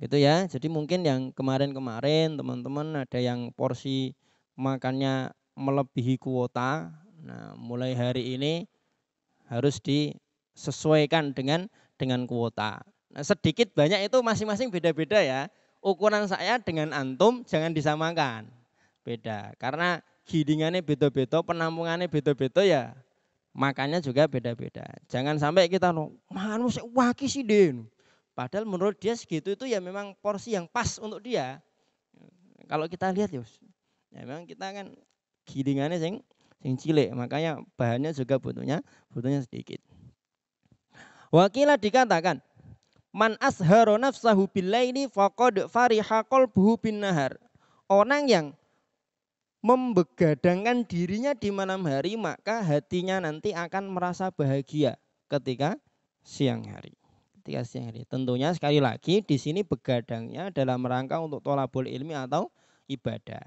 Gitu ya. Jadi mungkin yang kemarin-kemarin teman-teman ada yang porsi makannya melebihi kuota. Nah, mulai hari ini harus disesuaikan dengan kuota. Nah, sedikit banyak itu masing-masing beda-beda ya. Ukuran saya dengan antum jangan disamakan. Beda. Karena gilingannya beda-beda, penampungannya beda-beda ya. Makannya juga beda-beda. Jangan sampai kita makan sik waki sih Den. Padahal menurut dia segitu itu ya memang porsi yang pas untuk dia. Kalau kita lihat ya memang kita kan gilingannya sing cilik, makanya bahannya juga butuhnya sedikit. Wakilah dikatakan, man asharo nafsahu billaili faqad fariha qalbuhu bin nahar. Orang yang membegadangkan dirinya di malam hari, maka hatinya nanti akan merasa bahagia ketika siang hari. Tentunya sekali lagi di sini begadangnya dalam rangka untuk thalabul ilmi atau ibadah,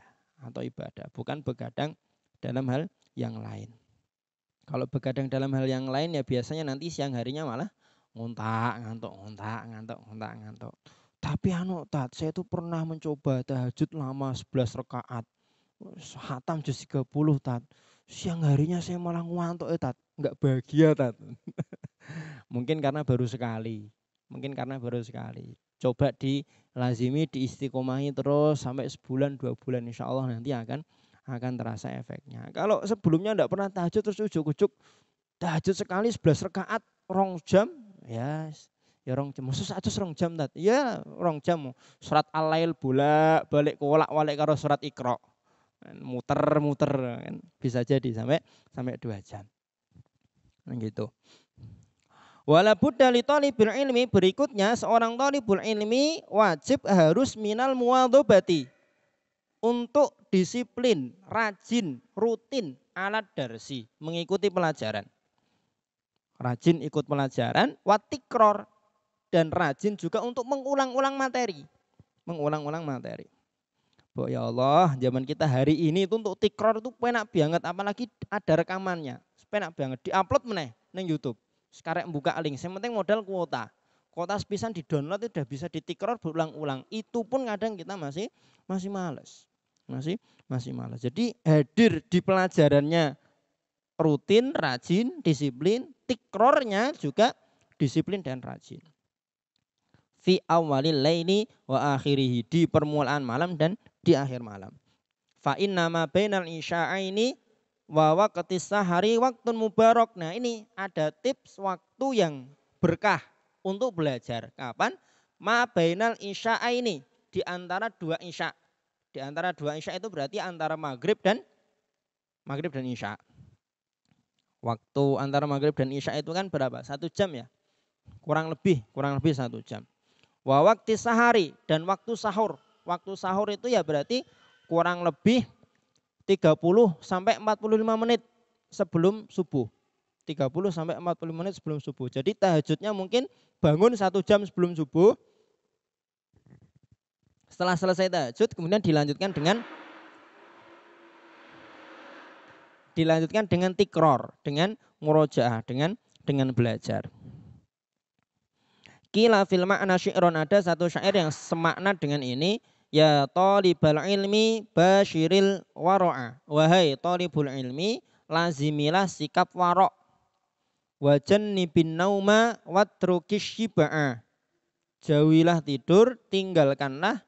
bukan begadang dalam hal yang lain. Kalau begadang dalam hal yang lain ya biasanya nanti siang harinya malah ngantuk. Tapi saya itu pernah mencoba tahajud lama 11 rakaat. Khatam juz 30 tat. Siang harinya saya malah ngantuk tat, enggak bahagia tat. Mungkin karena baru sekali. Coba dilazimi, diistiqomahi terus sampai sebulan 2 bulan, insya Allah nanti akan terasa efeknya. Kalau sebelumnya enggak pernah tahajud terus ujuk-ujuk tahajud sekali 11 rakaat 2 jam, ya 2 jam. Maksud 2 jam tat. Ya 2 jam. Surat Al-Lail bolak-balik kolak-walik karo surat Iqra. Muter-muter kan bisa jadi sampai 2 jam. Gitu. Wala budda li thalibil ilmi, berikutnya seorang thalibul ilmi wajib harus minal muwadhabati, untuk disiplin, rajin, rutin alat darsi, mengikuti pelajaran. Rajin ikut pelajaran, watikror, dan rajin juga untuk mengulang-ulang materi. Ya Allah, zaman kita hari ini itu untuk tikror itu enak banget, apalagi ada rekamannya. penak banget diupload meneh ning YouTube. Sekarang buka link, yang penting modal kuota. Kuota sepisan di-download itu udah bisa ditikror berulang-ulang. Itu pun kadang kita masih males. Masih males. Jadi hadir di pelajarannya rutin, rajin, disiplin, tikrornya juga disiplin dan rajin. Fi awalil laili wa akhirihi, di permulaan malam dan di akhir malam. Fa inna ma bainal isya'aini wa waqtis sahari waktun mubarak. Nah, ini ada tips waktu yang berkah untuk belajar. Kapan? Ma bainal isya'aini, di antara dua isya. Di antara dua isya itu berarti antara maghrib dan isya. Waktu antara maghrib dan isya itu kan berapa? 1 jam ya? Kurang lebih 1 jam. Wa waqti sahari, dan waktu sahur. Waktu sahur itu ya berarti kurang lebih 30 sampai 45 menit sebelum subuh. 30 sampai 45 menit sebelum subuh. Jadi tahajudnya mungkin bangun 1 jam sebelum subuh. Setelah selesai tahajud kemudian dilanjutkan dengan tikror, dengan murojaah, dengan belajar. Qila fil ma'na syi'ron, ada satu syair yang semakna dengan ini, ya talibal ilmi basyiril wara'a, wahai talibul ilmi lazimilah sikap warok, wa jannibin nauma watrukish syib'a, jauhilah tidur, tinggalkanlah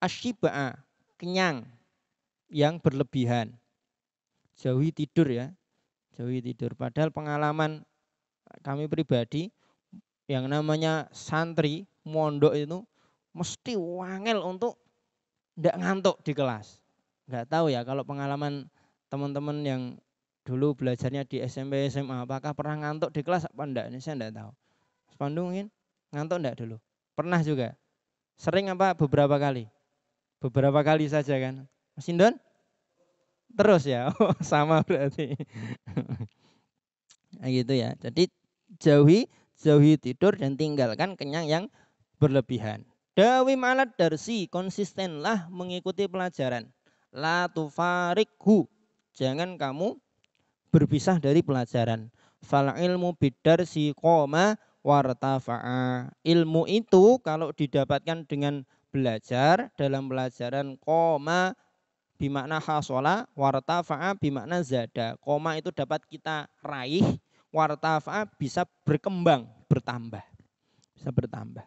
asyib'a, kenyang yang berlebihan. Jauhi tidur ya, jauhi tidur. Padahal pengalaman kami pribadi, yang namanya santri mondok itu mesti wangel untuk tidak ngantuk di kelas. Nggak tahu ya kalau pengalaman teman-teman yang dulu belajarnya di SMP SMA, apakah pernah ngantuk di kelas apa enggak? Ini saya enggak tahu. Mas Pandu mungkin ngantuk enggak dulu? Pernah juga? Sering apa beberapa kali? Beberapa kali saja kan? Mas Indon? Terus ya, sama berarti. Nah, gitu ya. Jadi jauhi tidur dan tinggalkan kenyang yang berlebihan. Dawim alat darsi, konsistenlah mengikuti pelajaran. La tufarikhu, jangan kamu berpisah dari pelajaran. Fal ilmu bidarsi qoma wartafa'a. Ilmu itu kalau didapatkan dengan belajar, dalam pelajaran qoma bimakna hasola, wartafa'a bimakna zada. Qoma itu dapat kita raih, wartafa'a bisa berkembang, bertambah. Bisa bertambah.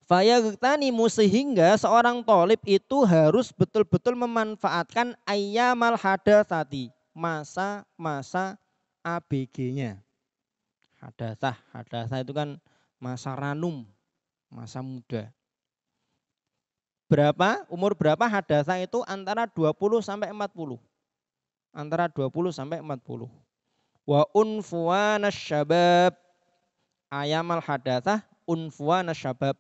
Fayaghtanimu, sehingga seorang thalib itu harus betul-betul memanfaatkan ayyamal hadatsati, masa-masa ABG-nya. Hadatsah itu kan masa ranum, masa muda. Umur berapa hadatsah itu? Antara 20 sampai 40. Antara 20 sampai 40. Wa unfuwanas syabab, ayamal hadatsah unfuwanas syabab.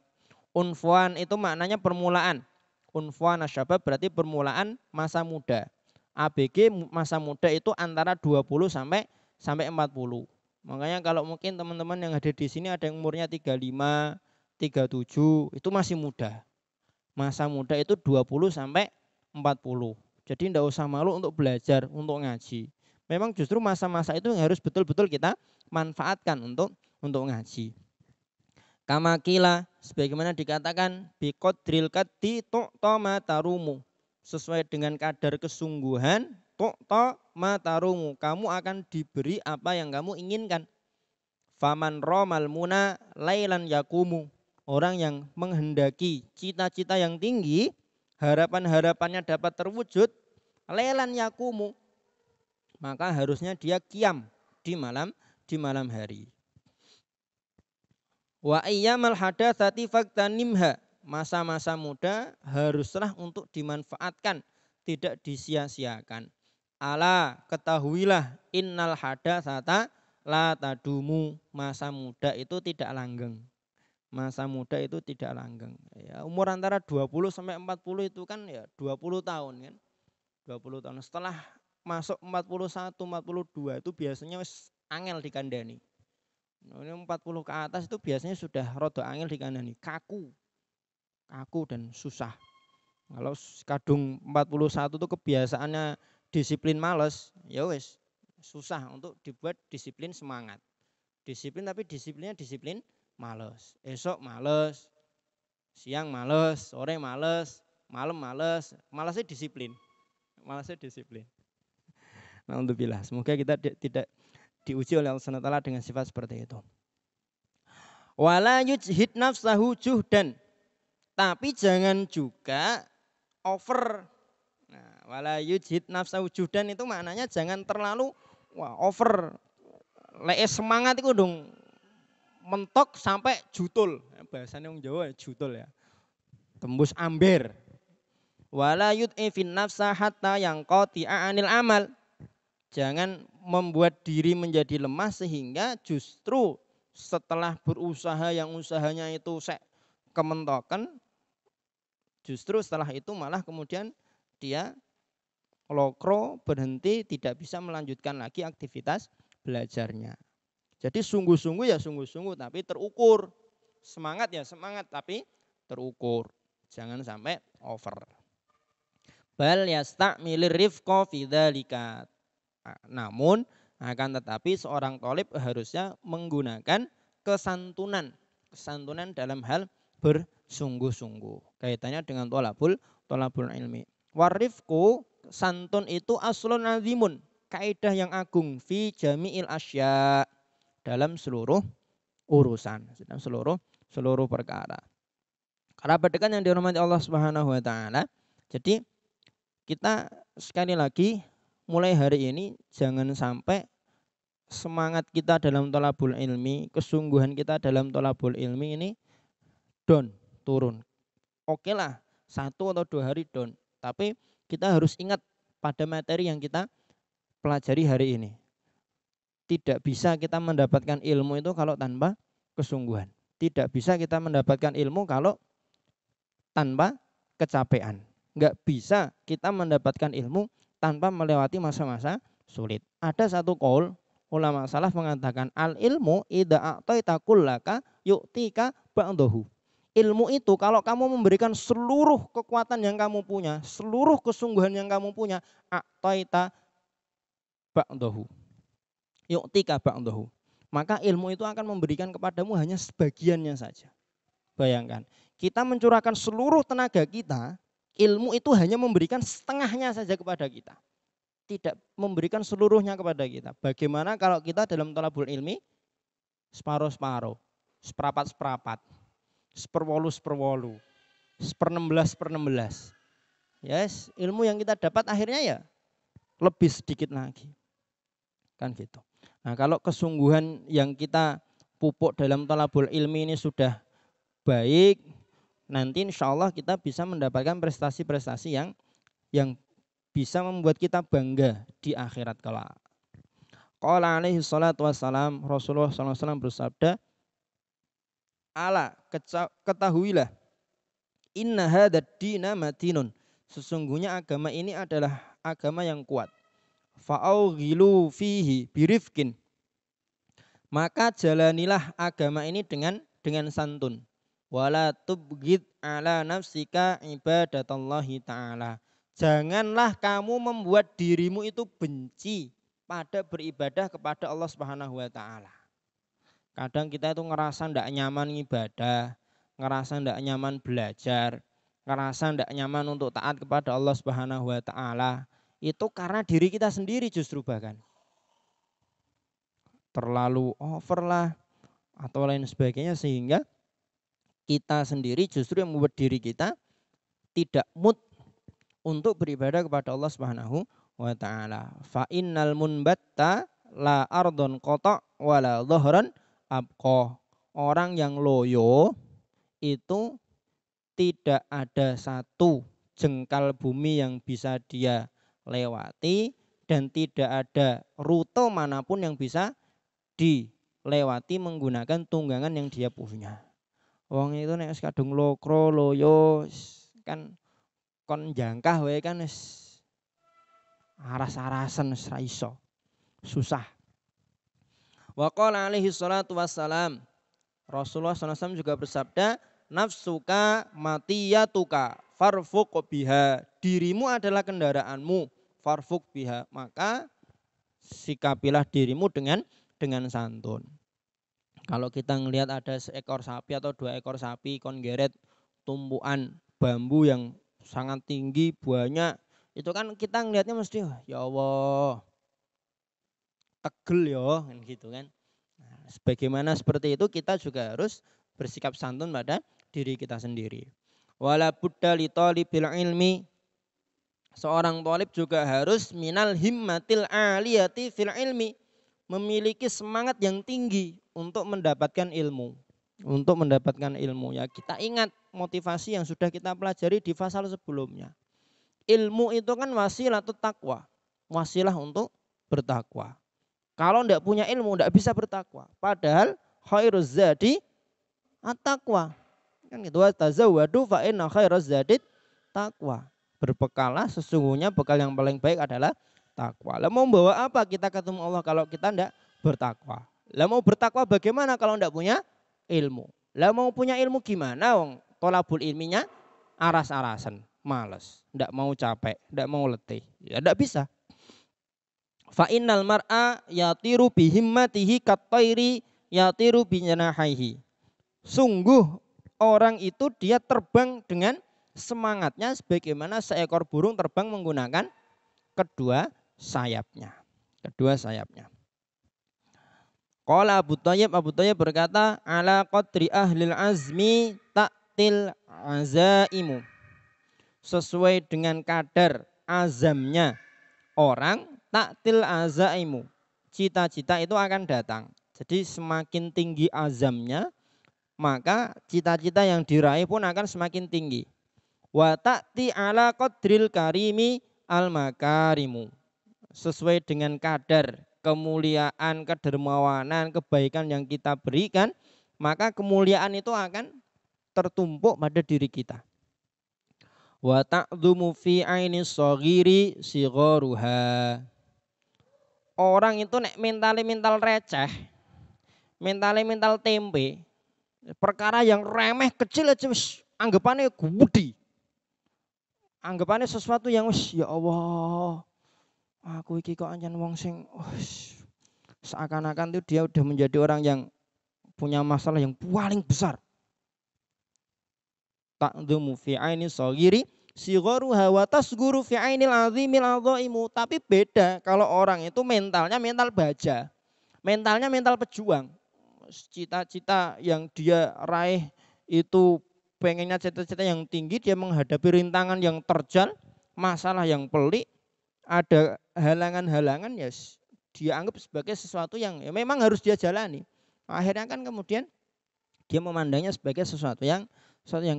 Unfuan itu maknanya permulaan. Unfuan asyabab berarti permulaan masa muda. ABG masa muda itu antara 20 sampai 40. Makanya kalau mungkin teman-teman yang hadir di sini ada yang umurnya 35, 37, itu masih muda. Masa muda itu 20 sampai 40. Jadi tidak usah malu untuk belajar, untuk ngaji. Memang justru masa-masa itu yang harus betul-betul kita manfaatkan untuk ngaji. Kama kila, sebagaimana dikatakan, biqadril kaddi tu'ta ma tarumu, sesuai dengan kadar kesungguhan, tu'ta ma tarumu, kamu akan diberi apa yang kamu inginkan. Faman romal muna lailan yakumu, orang yang menghendaki cita-cita yang tinggi, harapan-harapannya dapat terwujud, lailan yakumu, maka harusnya dia qiyam di malam hari. Wa ayyamal hadatsati faktanimha, masa-masa muda haruslah untuk dimanfaatkan, tidak disia-siakan. Ala, ketahuilah, innal hadatsata la tadumu, masa muda itu tidak langgeng. Masa muda itu tidak langgeng. Ya, umur antara 20 sampai 40 itu kan ya 20 tahun kan. 20 tahun. Setelah masuk 41, 42 itu biasanya angel dikandani. Ini 40 ke atas itu biasanya sudah rodo angel dikandani, kaku dan susah. Kalau kadung 41 itu kebiasaannya disiplin males, ya wis susah untuk dibuat disiplin semangat. Disiplin tapi disiplinnya disiplin males. Esok males, siang males, sore males, malam males. Malasnya disiplin. Malasnya disiplin. Alhamdulillah. Semoga kita tidak diuji oleh Allah SWT dengan sifat seperti itu. Wala yujhid nafsahu juhdan. Tapi jangan juga over. Nah, wala yujhid nafsahu juhdan itu maknanya jangan terlalu over. Lek semangat itu dong mentok sampai jutul. Bahasanya orang Jawa jutul ya. Tembus amber. Wala yud'ifin nafsa hatta yang qati'a anil amal. Jangan membuat diri menjadi lemah sehingga justru setelah berusaha yang usahanya itu kementokan, justru setelah itu malah kemudian dia lokro, berhenti, tidak bisa melanjutkan lagi aktivitas belajarnya. Jadi sungguh-sungguh ya sungguh-sungguh tapi terukur. Semangat ya semangat tapi terukur. Jangan sampai over. Bal yasta'milir rifqa fi dzalika. Namun akan tetapi seorang thalib harusnya menggunakan kesantunan. Kesantunan dalam hal bersungguh-sungguh. Kaitannya dengan thalabul ilmi. Warifku santun itu aslun azimun. Kaidah yang agung fi jami'il asya. Dalam seluruh urusan, dalam seluruh perkara. Kerabat dekat yang dihormati Allah Subhanahu wa taala. Jadi kita sekali lagi mulai hari ini jangan sampai semangat kita dalam thalabul ilmi, kesungguhan kita dalam thalabul ilmi ini down, turun. Oke lah, 1 atau 2 hari down, tapi kita harus ingat pada materi yang kita pelajari hari ini. Tidak bisa kita mendapatkan ilmu itu kalau tanpa kesungguhan. Tidak bisa kita mendapatkan ilmu kalau tanpa kecapean. Enggak bisa kita mendapatkan ilmu tanpa melewati masa-masa sulit. Ada satu qaul ulama salaf mengatakan al ilmu idza a'taita kullaka yu'tika ba'dahu. Ilmu itu kalau kamu memberikan seluruh kekuatan yang kamu punya, seluruh kesungguhan yang kamu punya, a'taita ba'dahu. Yu'tika ba'dahu. Maka ilmu itu akan memberikan kepadamu hanya sebagiannya saja. Bayangkan, kita mencurahkan seluruh tenaga kita, ilmu itu hanya memberikan setengahnya saja kepada kita. Tidak memberikan seluruhnya kepada kita. Bagaimana kalau kita dalam thalabul ilmi separuh-separuh, seperapat-seperapat, seperwolu, 16/16. Yes, ilmu yang kita dapat akhirnya ya lebih sedikit lagi. Kan gitu. Nah, kalau kesungguhan yang kita pupuk dalam thalabul ilmi ini sudah baik, nanti insya Allah kita bisa mendapatkan prestasi-prestasi yang bisa membuat kita bangga di akhirat kelak. Qala alaihi salatu wassalam, Rasulullah SAW bersabda, ala ketahuilah, inna hadad dina matinun, sesungguhnya agama ini adalah agama yang kuat. Fa'aughilu fihi birifkin, maka jalanilah agama ini dengan santun. Wala tubghid ala nafsika ibadatallahi ta'ala, janganlah kamu membuat dirimu itu benci pada beribadah kepada Allah Subhanahu wa taala. Kadang kita itu ngerasa ndak nyaman ibadah, ngerasa ndak nyaman belajar, ngerasa ndak nyaman untuk taat kepada Allah Subhanahu wa taala. Itu karena diri kita sendiri justru bahkan terlalu over lah atau lain sebagainya, sehingga kita sendiri justru yang membuat diri kita tidak mood untuk beribadah kepada Allah Subhanahu wa taala. Fa innal munbatta la ardon qata wala dhahran abqa. Orang yang loyo itu tidak ada satu jengkal bumi yang bisa dia lewati dan tidak ada rute manapun yang bisa dilewati menggunakan tunggangan yang dia punya. Wong itu nek kadung lokro loyo kan kon jangkah wae kan wis aras-arasen wis ra iso. Susah. Wa qala alaihi salatu wassalam, Rasulullah SAW juga bersabda, nafsuka matiyatuka farfuq biha, dirimu adalah kendaraanmu, farfuq biha, maka sikapilah dirimu dengan santun. Kalau kita ngelihat ada seekor sapi atau 2 ekor sapi kon geret tumpuan bambu yang sangat tinggi banyak, itu kan kita ngelihatnya mesti ya Allah tegel ya kan gitu kan. Nah, sebagaimana seperti itu kita juga harus bersikap santun pada diri kita sendiri. Wala budda li talibil ilmi, seorang thalib juga harus minal himmatil aliyati fil ilmi, memiliki semangat yang tinggi untuk mendapatkan ilmu. Untuk mendapatkan ilmu ya kita ingat motivasi yang sudah kita pelajari di fasal sebelumnya. Ilmu itu kan wasilah untuk takwa, wasilah untuk bertakwa. Kalau tidak punya ilmu tidak bisa bertakwa. Padahal khairuz zadi at-taqwa. Kan gitu, tazawwadu fa inna khairaz zadi taqwa. Berbekalah, sesungguhnya bekal yang paling baik adalah takwa. Lah mau bawa apa kita ketemu Allah kalau kita tidak bertakwa? Lah mau bertakwa bagaimana kalau tidak punya ilmu? Lah mau punya ilmu gimana? Wong tolabul ilminya aras-arasan, males, tidak mau capek, tidak mau letih. Ya tidak bisa. Fa innal mar'a yatiru bihimmatihi kattairi yatiru binyanahaihi. Sungguh orang itu dia terbang dengan semangatnya sebagaimana seekor burung terbang menggunakan kedua sayapnya. Kedua sayapnya. Qala Abu Thayyib berkata, ala qadri ahlil azmi ta'til azaimu. Sesuai dengan kadar azamnya orang, ta'til azaimu, cita-cita itu akan datang. Jadi semakin tinggi azamnya, maka cita-cita yang diraih pun akan semakin tinggi. Wa ta'ti ala qadril karimi al makarimu. Sesuai dengan kadar kemuliaan, kedermawanan, kebaikan yang kita berikan, maka kemuliaan itu akan tertumpuk pada diri kita. Wa ta'dhumu fi aini shaghiri sigharuha. Orang itu nek mental receh, mental tempe, perkara yang remeh kecil aja wis anggapannya gede. Anggapannya sesuatu yang wis ya Allah, aku iki kok anjen wong sing seakan-akan itu dia udah menjadi orang yang punya masalah yang paling besar. Ta'dhumu fi aini shaghiri sigharuha wa tasghuru fi ainil azimil azaimu. Tapi beda kalau orang itu mentalnya mental baja, mentalnya mental pejuang. Cita-cita yang dia raih itu pengennya cita-cita yang tinggi, dia menghadapi rintangan yang terjal, masalah yang pelik, ada halangan-halangan, ya dia anggap sebagai sesuatu yang ya memang harus dia jalani. Akhirnya kan kemudian dia memandangnya sebagai sesuatu yang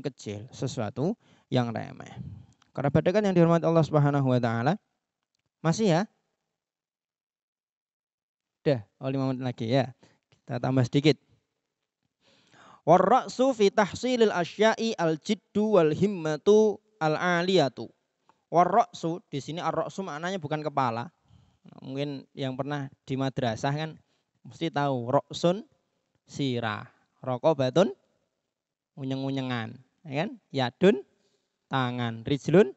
kecil, sesuatu yang remeh. Karena kan yang dihormati Allah Subhanahu wa taala. Masih ya? Udah, 5 menit lagi ya. Kita tambah sedikit. Warra'su fi tahsilil asya'i al-jiddu wal himmatu al-aliyatu. Warra'su di sini ar-ra'su maknanya bukan kepala. Mungkin yang pernah di madrasah kan mesti tahu ra'sun sirah, raqabatun unyeng-unyengan, ya kan? Yadun tangan, rijlun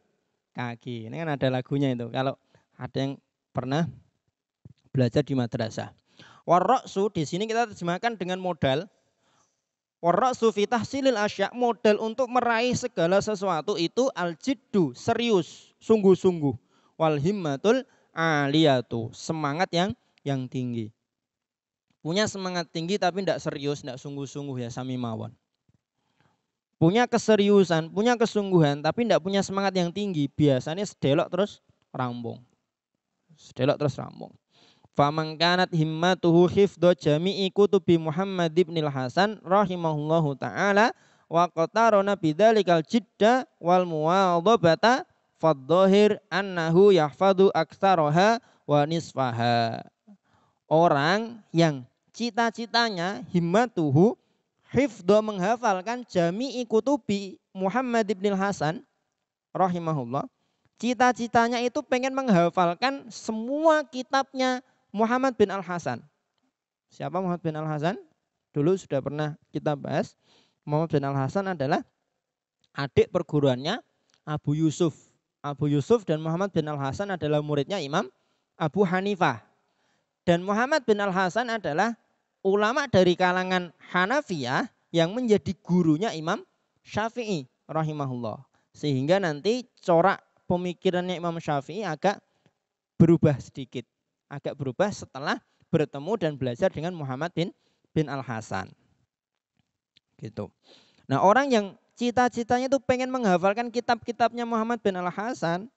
kaki. Ini kan ada lagunya itu. Kalau ada yang pernah belajar di madrasah. Warra'su di sini kita terjemahkan dengan modal. Warra'su fi tahsilil asya', modal untuk meraih segala sesuatu itu al-jiddu, serius, sungguh-sungguh. Wal himmatul aliyatu, semangat yang tinggi. Punya semangat tinggi tapi tidak serius, tidak sungguh-sungguh ya sami mawon. Punya keseriusan, punya kesungguhan tapi tidak punya semangat yang tinggi, biasanya sedelok terus rambung. Sedelok terus rambung. Faman kanat himmatuhu hifdhu jami'i kutubi Muhammad ibn al-Hasan rahimahullahu ta'ala wa qatarana bidzalikal jidda wal muwadhabata fadh-dhahir annahu yahfadhu aktsaraha wa nisfaha. Orang yang cita-citanya himmatuhu hifdhu menghafalkan jami'i kutubi Muhammad ibn al-Hasan rahimahullah, cita-citanya itu pengen menghafalkan semua kitabnya Muhammad bin Al-Hasan. Siapa Muhammad bin Al-Hasan? Dulu sudah pernah kita bahas. Muhammad bin Al-Hasan adalah adik perguruannya Abu Yusuf. Abu Yusuf dan Muhammad bin Al-Hasan adalah muridnya Imam Abu Hanifah. Dan Muhammad bin Al-Hasan adalah ulama dari kalangan Hanafiyah yang menjadi gurunya Imam Syafi'i rahimahullah. Sehingga nanti corak pemikirannya Imam Syafi'i agak berubah sedikit. Agak berubah setelah bertemu dan belajar dengan Muhammad bin Al-Hasan. Gitu. Nah, orang yang cita-citanya itu pengen menghafalkan kitab-kitabnya Muhammad bin Al-Hasan,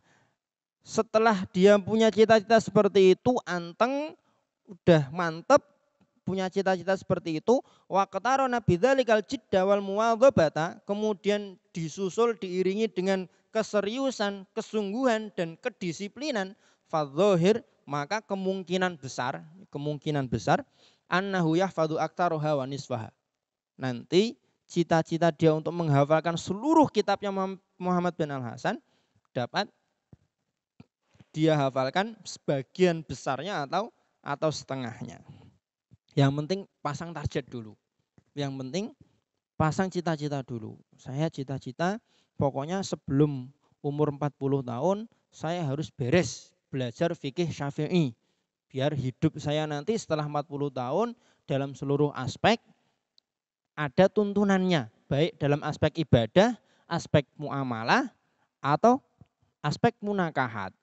setelah dia punya cita-cita seperti itu, anteng, udah mantep, punya cita-cita seperti itu, waqtarana bidzalikal jidda wal muwadhabata, kemudian disusul diiringi dengan keseriusan, kesungguhan dan kedisiplinan, fadzohir, maka kemungkinan besar annahu yahfadzu aktaroha wa nisfaha. Nanti cita-cita dia untuk menghafalkan seluruh kitabnya Muhammad bin Al-Hasan dapat dia hafalkan sebagian besarnya atau setengahnya. Yang penting pasang target dulu. Yang penting pasang cita-cita dulu. Saya cita-cita pokoknya sebelum umur 40 tahun saya harus beres belajar fikih Syafi'i. Biar hidup saya nanti setelah 40 tahun dalam seluruh aspek ada tuntunannya. Baik dalam aspek ibadah, aspek muamalah, atau aspek munakahat.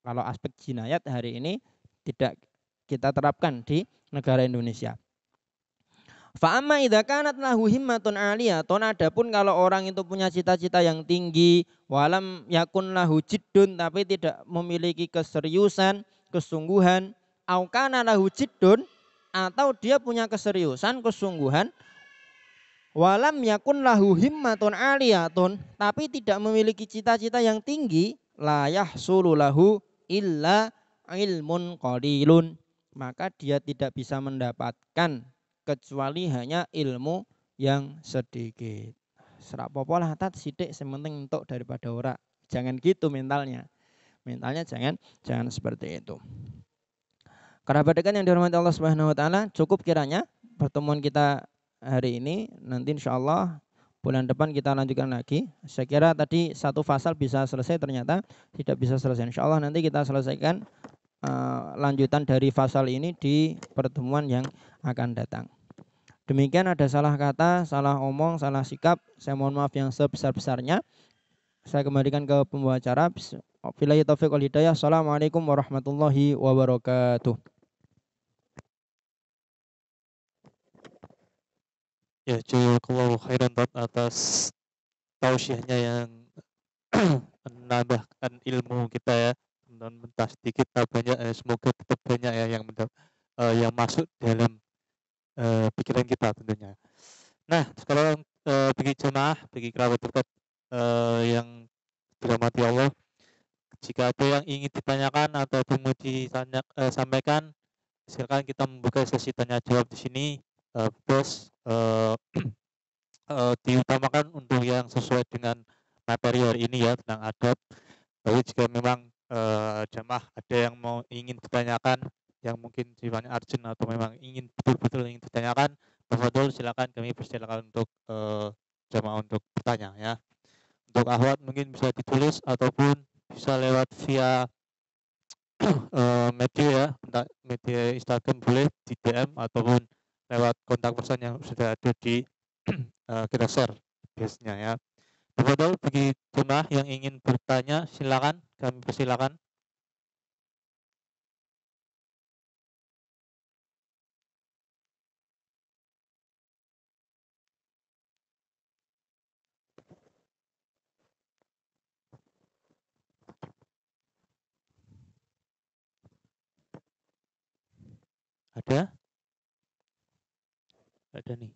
Kalau aspek jinayat hari ini tidak kita terapkan di negara Indonesia. Fa'amma idza kanat lahu himmatun 'aliyatun, adapun kalau orang itu punya cita-cita yang tinggi, walam yakun lahu jiddun, tapi tidak memiliki keseriusan, kesungguhan, au kana lahu jiddun, atau dia punya keseriusan, kesungguhan, walam yakun lahu himmatun 'aliyatun, tapi tidak memiliki cita-cita yang tinggi, la yahsulu lahu illa ilmun qalilun, maka dia tidak bisa mendapatkan kecuali hanya ilmu yang sedikit. Serak popo lah tat sidik sementing entuk daripada ora. Jangan gitu mentalnya. Mentalnya jangan seperti itu. Kerabat dekat yang dihormati Allah Subhanahu wa taala, cukup kiranya pertemuan kita hari ini. Nanti insyaallah bulan depan kita lanjutkan lagi. Saya kira tadi satu fasal bisa selesai, ternyata tidak bisa selesai. Insyaallah nanti kita selesaikan lanjutan dari fasal ini di pertemuan yang akan datang. Demikian, ada salah kata, salah omong, salah sikap, saya mohon maaf yang sebesar-besarnya. Saya kembalikan ke pembawa acara. Billahi taufiq wal hidayah. Assalamualaikum warahmatullahi wabarakatuh. Ya, jazakallahu khairan atas tausiahnya yang menambahkan ilmu kita ya, dan entah sedikit atau banyak, semoga tetap banyak ya yang masuk dalam pikiran kita tentunya. Nah, sekarang bagi jemaah, bagi kerabat dekat yang dirahmati Allah, jika ada yang ingin ditanyakan atau mau disampaikan, silakan kita membuka sesi tanya jawab di sini. Terus diutamakan untuk yang sesuai dengan materi hari ini ya, tentang adab. Tapi jika memang jemaah ada yang ingin ditanyakan, yang mungkin sifatnya urgent atau memang betul-betul ingin ditanyakan, tafadhol silakan, kami persilakan untuk jemaah untuk bertanya ya. Untuk akhwat mungkin bisa ditulis ataupun bisa lewat via media ya, media Instagram boleh di DM ataupun lewat kontak person yang sudah ada di kita share biasanya ya. Tafadhol bagi jemaah yang ingin bertanya, silakan, kami persilakan. Ada? Ada nih.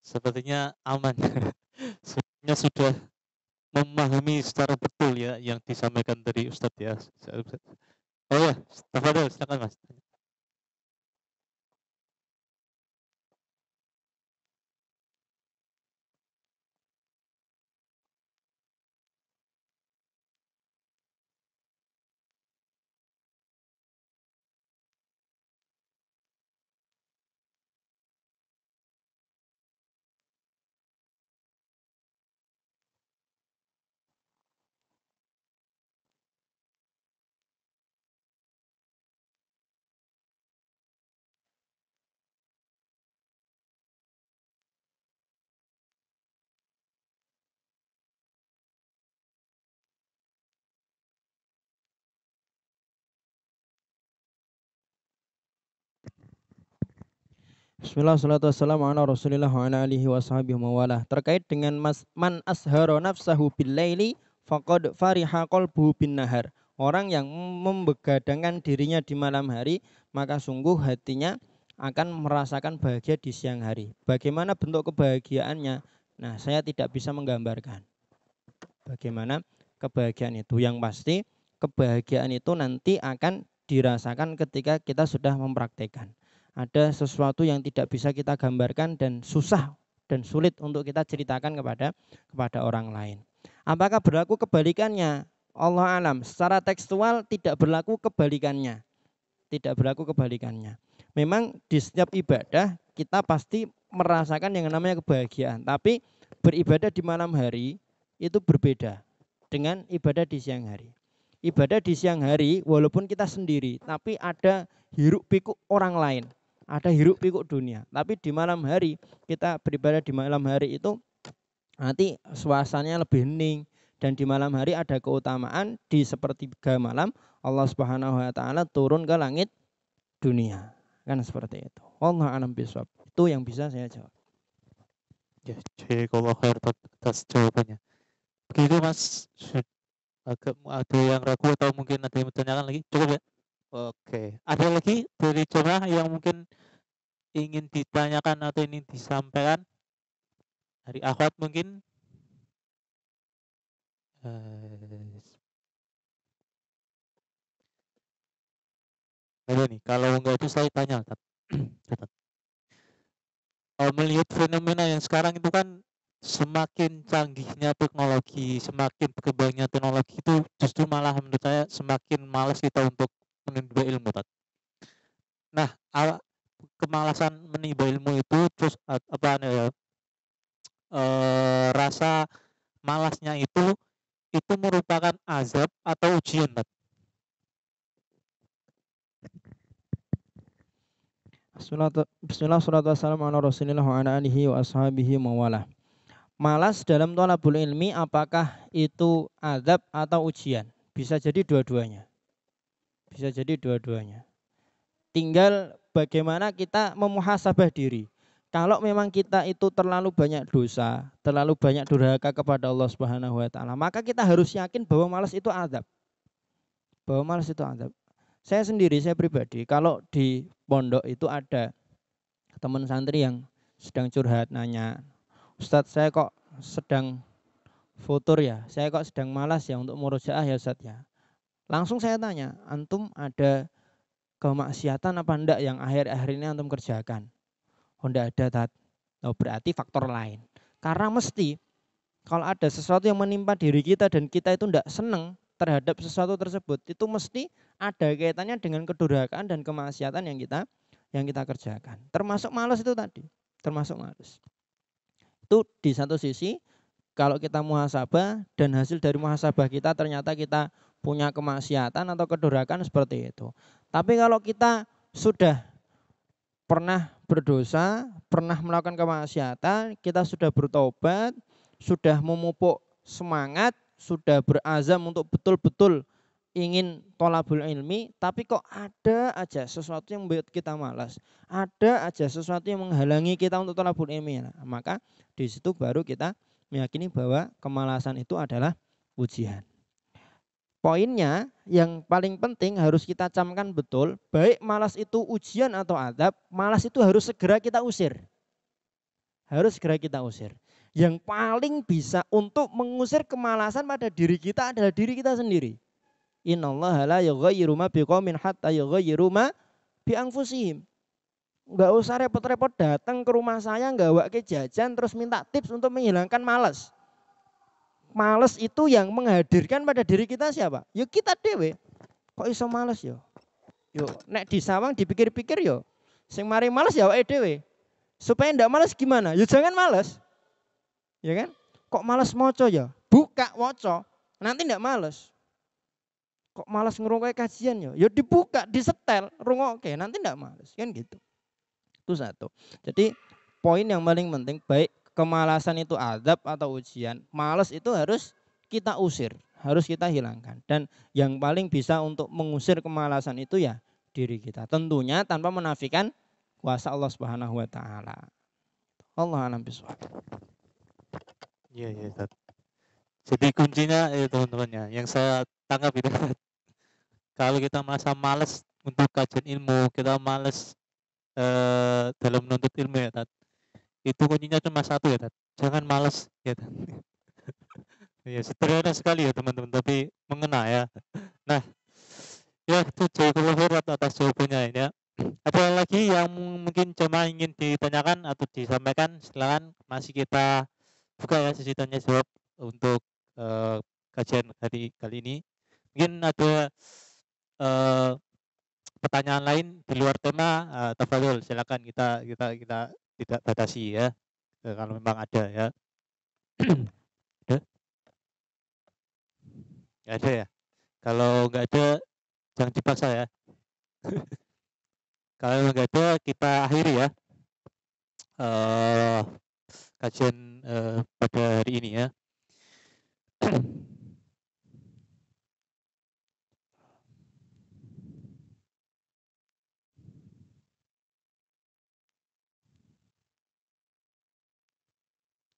Sepertinya aman. Sepertinya sudah memahami secara betul ya yang disampaikan dari Ustadz ya. Oh ya, tafadhol silakan Mas. Bismillah, salatu wassalamu ala rasulillah wa ala alihi wa sahbihi mawalah. Terkait dengan man ashara nafsahu bil laili faqad fariha qalbuhu bin nahar. Orang yang membegadangkan dirinya di malam hari, maka sungguh hatinya akan merasakan bahagia di siang hari. Bagaimana bentuk kebahagiaannya? Nah, saya tidak bisa menggambarkan bagaimana kebahagiaan itu. Yang pasti kebahagiaan itu nanti akan dirasakan ketika kita sudah mempraktekkan. Ada sesuatu yang tidak bisa kita gambarkan dan susah dan sulit untuk kita ceritakan kepada orang lain. Apakah berlaku kebalikannya? Allah alam, secara tekstual tidak berlaku kebalikannya. Tidak berlaku kebalikannya. Memang di setiap ibadah kita pasti merasakan yang namanya kebahagiaan. Tapi beribadah di malam hari itu berbeda dengan ibadah di siang hari. Ibadah di siang hari walaupun kita sendiri, tapi ada hiruk pikuk orang lain. Ada hiruk pikuk dunia. Tapi di malam hari, kita beribadah di malam hari itu nanti suasananya lebih hening. Dan di malam hari ada keutamaan di sepertiga malam Allah Subhanahu wa taala turun ke langit dunia. Kan seperti itu. Wallahu a'lam bishawab. Itu yang bisa saya jawab. Ya, jazakallahu khair atas jawabannya. Begitu Mas, agak ada yang ragu atau mungkin ada yang bertanyakan lagi? Cukup ya? Oke. Ada lagi dari jemaah yang mungkin ingin ditanyakan atau ingin disampaikan? Dari akhwat mungkin? Ada nih, kalau enggak itu saya tanya. Melihat fenomena yang sekarang itu kan semakin canggihnya teknologi, semakin berkembangnya teknologi itu justru malah menurut saya semakin malas kita untuk menimba ilmu. Nah, kemalasan menimba ilmu itu terus rasa malasnya itu merupakan azab atau ujian, Tat? Bismillah, salatu wassalamu ala rasulillah wa ala alihi wa ashabihi mawalah. Malas dalam thalabul ilmi apakah itu azab atau ujian? Bisa jadi dua-duanya. Bisa jadi dua-duanya. Tinggal bagaimana kita memuhasabah diri. Kalau memang kita itu terlalu banyak dosa, terlalu banyak durhaka kepada Allah Subhanahu wa taala, maka kita harus yakin bahwa malas itu azab. Bahwa malas itu azab. Saya sendiri, saya pribadi, kalau di pondok itu ada teman santri yang sedang curhat nanya, Ustadz saya kok sedang futur ya, saya kok sedang malas ya untuk murojaah ya Ustadz ya. Langsung saya tanya, antum ada kemaksiatan apa enggak yang akhir-akhir ini antum kerjakan? Oh enggak ada, Tat. Oh berarti faktor lain. Karena mesti kalau ada sesuatu yang menimpa diri kita dan kita itu enggak senang terhadap sesuatu tersebut, itu mesti ada kaitannya dengan kedurhakaan dan kemaksiatan yang kita kerjakan. Termasuk malas itu tadi, termasuk malas. Itu di satu sisi kalau kita muhasabah dan hasil dari muhasabah kita ternyata kita punya kemaksiatan atau kedurhakaan seperti itu. Tapi kalau kita sudah pernah berdosa, pernah melakukan kemaksiatan, kita sudah bertobat, sudah memupuk semangat, sudah berazam untuk betul-betul ingin thalabul ilmi, tapi kok ada aja sesuatu yang membuat kita malas, ada aja sesuatu yang menghalangi kita untuk thalabul ilmi. Nah, maka di situ baru kita meyakini bahwa kemalasan itu adalah ujian. Poinnya yang paling penting harus kita camkan betul, baik malas itu ujian atau azab, malas itu harus segera kita usir. Harus segera kita usir. Yang paling bisa untuk mengusir kemalasan pada diri kita adalah diri kita sendiri. Innallaha la yughayyiru ma biqaumin hatta yughayyiru ma bi anfusihim. Enggak usah repot-repot datang ke rumah saya nggawake jajan terus minta tips untuk menghilangkan malas. Malas itu yang menghadirkan pada diri kita siapa? Ya kita dewe. Kok iso malas yo? Yo nek disawang dipikir-pikir yo. Sing mari malas ya awake dhewe. Supaya ndak malas gimana? Ya jangan malas. Ya kan? Kok malas moco ya? Buka moco. Nanti ndak malas. Kok malas ngrungokne kajian ya? Ya dibuka, disetel, rungokke, nanti ndak malas. Kan gitu. Itu satu. Jadi poin yang paling penting baik kemalasan itu azab atau ujian, malas itu harus kita usir, harus kita hilangkan. Dan yang paling bisa untuk mengusir kemalasan itu ya diri kita. Tentunya tanpa menafikan kuasa Allah Subhanahu wa taala. Allah a'lam bishawab. Iya, iya, Ustaz. Jadi kuncinya teman-teman ya, yang saya tangkap itu kalau kita merasa malas untuk kajian ilmu, kita malas dalam menuntut ilmu ya, Tat. Itu kuncinya cuma satu ya, Tat. Jangan malas ya, Tat. Ya, sederhana sekali ya teman-teman, tapi mengena ya. Nah, ya itu jazakallahu khairan atas jawabannya ini ya. Ada lagi yang mungkin cuma ingin ditanyakan atau disampaikan, silakan masih kita buka ya sesi tanya jawab untuk kajian hari kali ini. Mungkin ada pertanyaan lain di luar tema, tafadhol silakan kita tidak batasi ya. Kalau memang ada ya. Ada? Nggak ada ya? Kalau nggak ada jangan dipaksa ya. Kalau nggak ada kita akhiri ya kajian pada hari ini ya.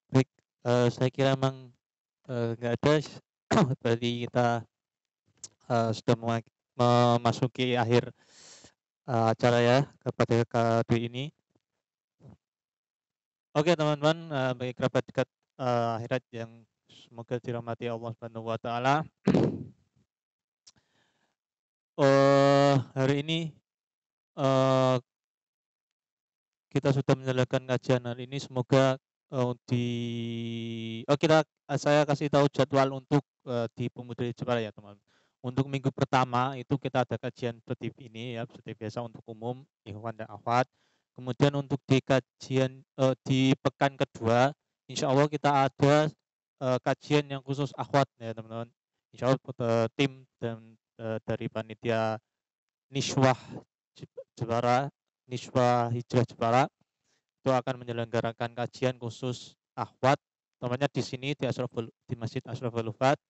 Baik, saya kira memang nggak ada. Berarti kita sudah memasuki akhir acara ya kepada kali ini. Oke teman-teman, bagi kerabat dekat akhirat yang semoga dirahmati Allah Subhanahu wa taala. Hari ini kita sudah menjalankan kajian hari ini, semoga saya kasih tahu jadwal untuk di Pemuda Jepara ya teman. Untuk minggu pertama itu kita ada kajian seperti ini ya, seperti biasa untuk umum, ikhwan dan akhwat. Kemudian untuk di kajian di pekan kedua, insya Allah kita ada kajian yang khusus akhwat ya teman-teman. Insya Allah tim dan dari panitia Niswah Jepara, Niswah Hijrah Jepara itu akan menyelenggarakan kajian khusus akhwat, namanya di sini di Masjid Ashraful Ufat,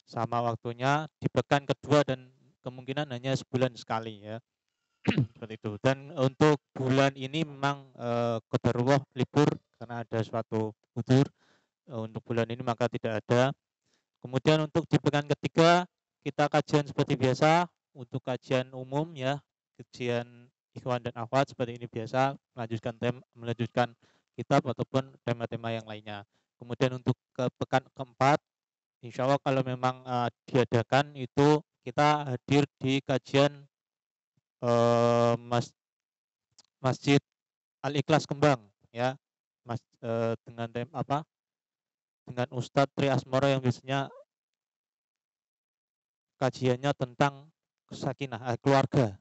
sama waktunya di pekan kedua dan kemungkinan hanya sebulan sekali ya. Seperti itu. Dan untuk bulan ini memang qadarullah libur karena ada suatu udzur. Untuk bulan ini maka tidak ada. Kemudian untuk di pekan ketiga kita kajian seperti biasa, untuk kajian umum ya, kajian ikhwan dan akhwat seperti ini biasa, melanjutkan kitab ataupun tema-tema yang lainnya. Kemudian untuk ke pekan keempat, insya Allah kalau memang diadakan itu kita hadir di kajian Masjid Al-Ikhlas Kembang ya, dengan dengan Ustadz Tri Asmoro yang biasanya kajiannya tentang keluarga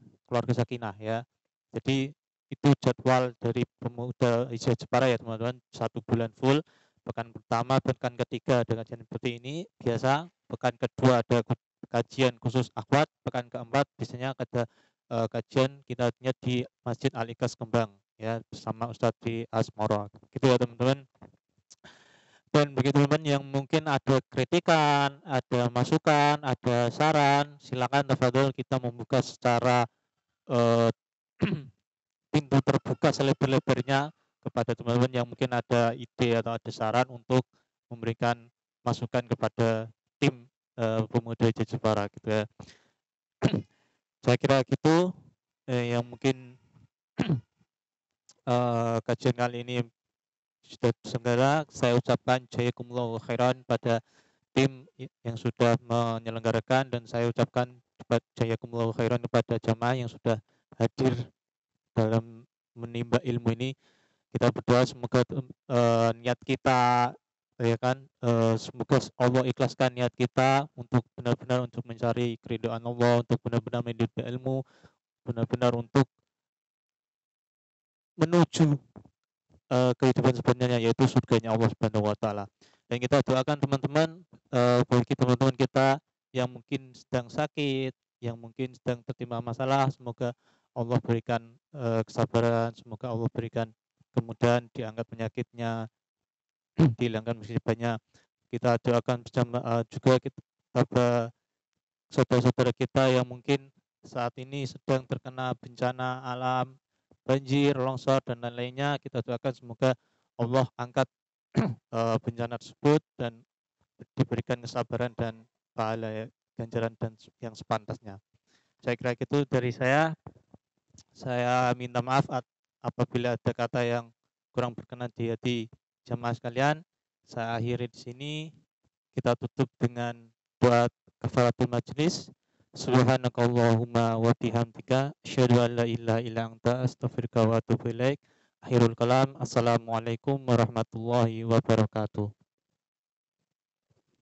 sakinah ya. Jadi itu jadwal dari Pemuda Hijrah Jepara ya teman-teman, 1 bulan full. Pekan pertama, pekan ketiga ada kajian seperti ini biasa, pekan kedua ada kajian khusus akhwat, pekan keempat biasanya ada kajian kita di Masjid Al-Ikhlas Kembang ya bersama Ustadz di Asmoro. Gitu ya teman-teman. Dan bagi teman-teman yang mungkin ada kritikan, ada masukan, ada saran, silakan tafadhol, kita membuka secara pintu terbuka selebar-lebarnya kepada teman-teman yang mungkin ada ide atau ada saran untuk memberikan masukan kepada tim Pemuda Hijrah Jepara gitu ya. Saya kira gitu yang mungkin kajian kali ini sudah segera saya ucapkan jazakumullahu khairan pada tim yang sudah menyelenggarakan, dan saya ucapkan jazakumullahu khairan kepada jamaah yang sudah hadir dalam menimba ilmu ini. Kita berdoa semoga niat kita ya kan semoga Allah ikhlaskan niat kita untuk benar-benar untuk mencari keridhaan Allah, untuk benar-benar menimba ilmu, benar-benar untuk menuju kehidupan sebenarnya, yaitu surganya Allah Subhanahu wa taala. Dan kita doakan teman-teman, bagi teman-teman kita yang mungkin sedang sakit, yang mungkin sedang tertimpa masalah, semoga Allah berikan kesabaran, semoga Allah berikan kemudahan, diangkat penyakitnya, dihilangkan musibahnya. Kita doakan juga kepada saudara-saudara kita yang mungkin saat ini sedang terkena bencana alam, banjir, longsor dan lain-lainnya. Kita doakan semoga Allah angkat bencana tersebut dan diberikan kesabaran dan pahala ganjaran dan yang sepantasnya. Saya kira itu dari saya. Saya minta maaf apabila ada kata yang kurang berkenan di hati jamaah sekalian. Saya akhiri di sini. Kita tutup dengan buat kafaratul majlis. Subhanakallahumma wa bihamdika asyhadu an la ilaha illa anta astaghfiruka wa atubu ilaik. Akhirul kalam. Assalamualaikum warahmatullahi wabarakatuh.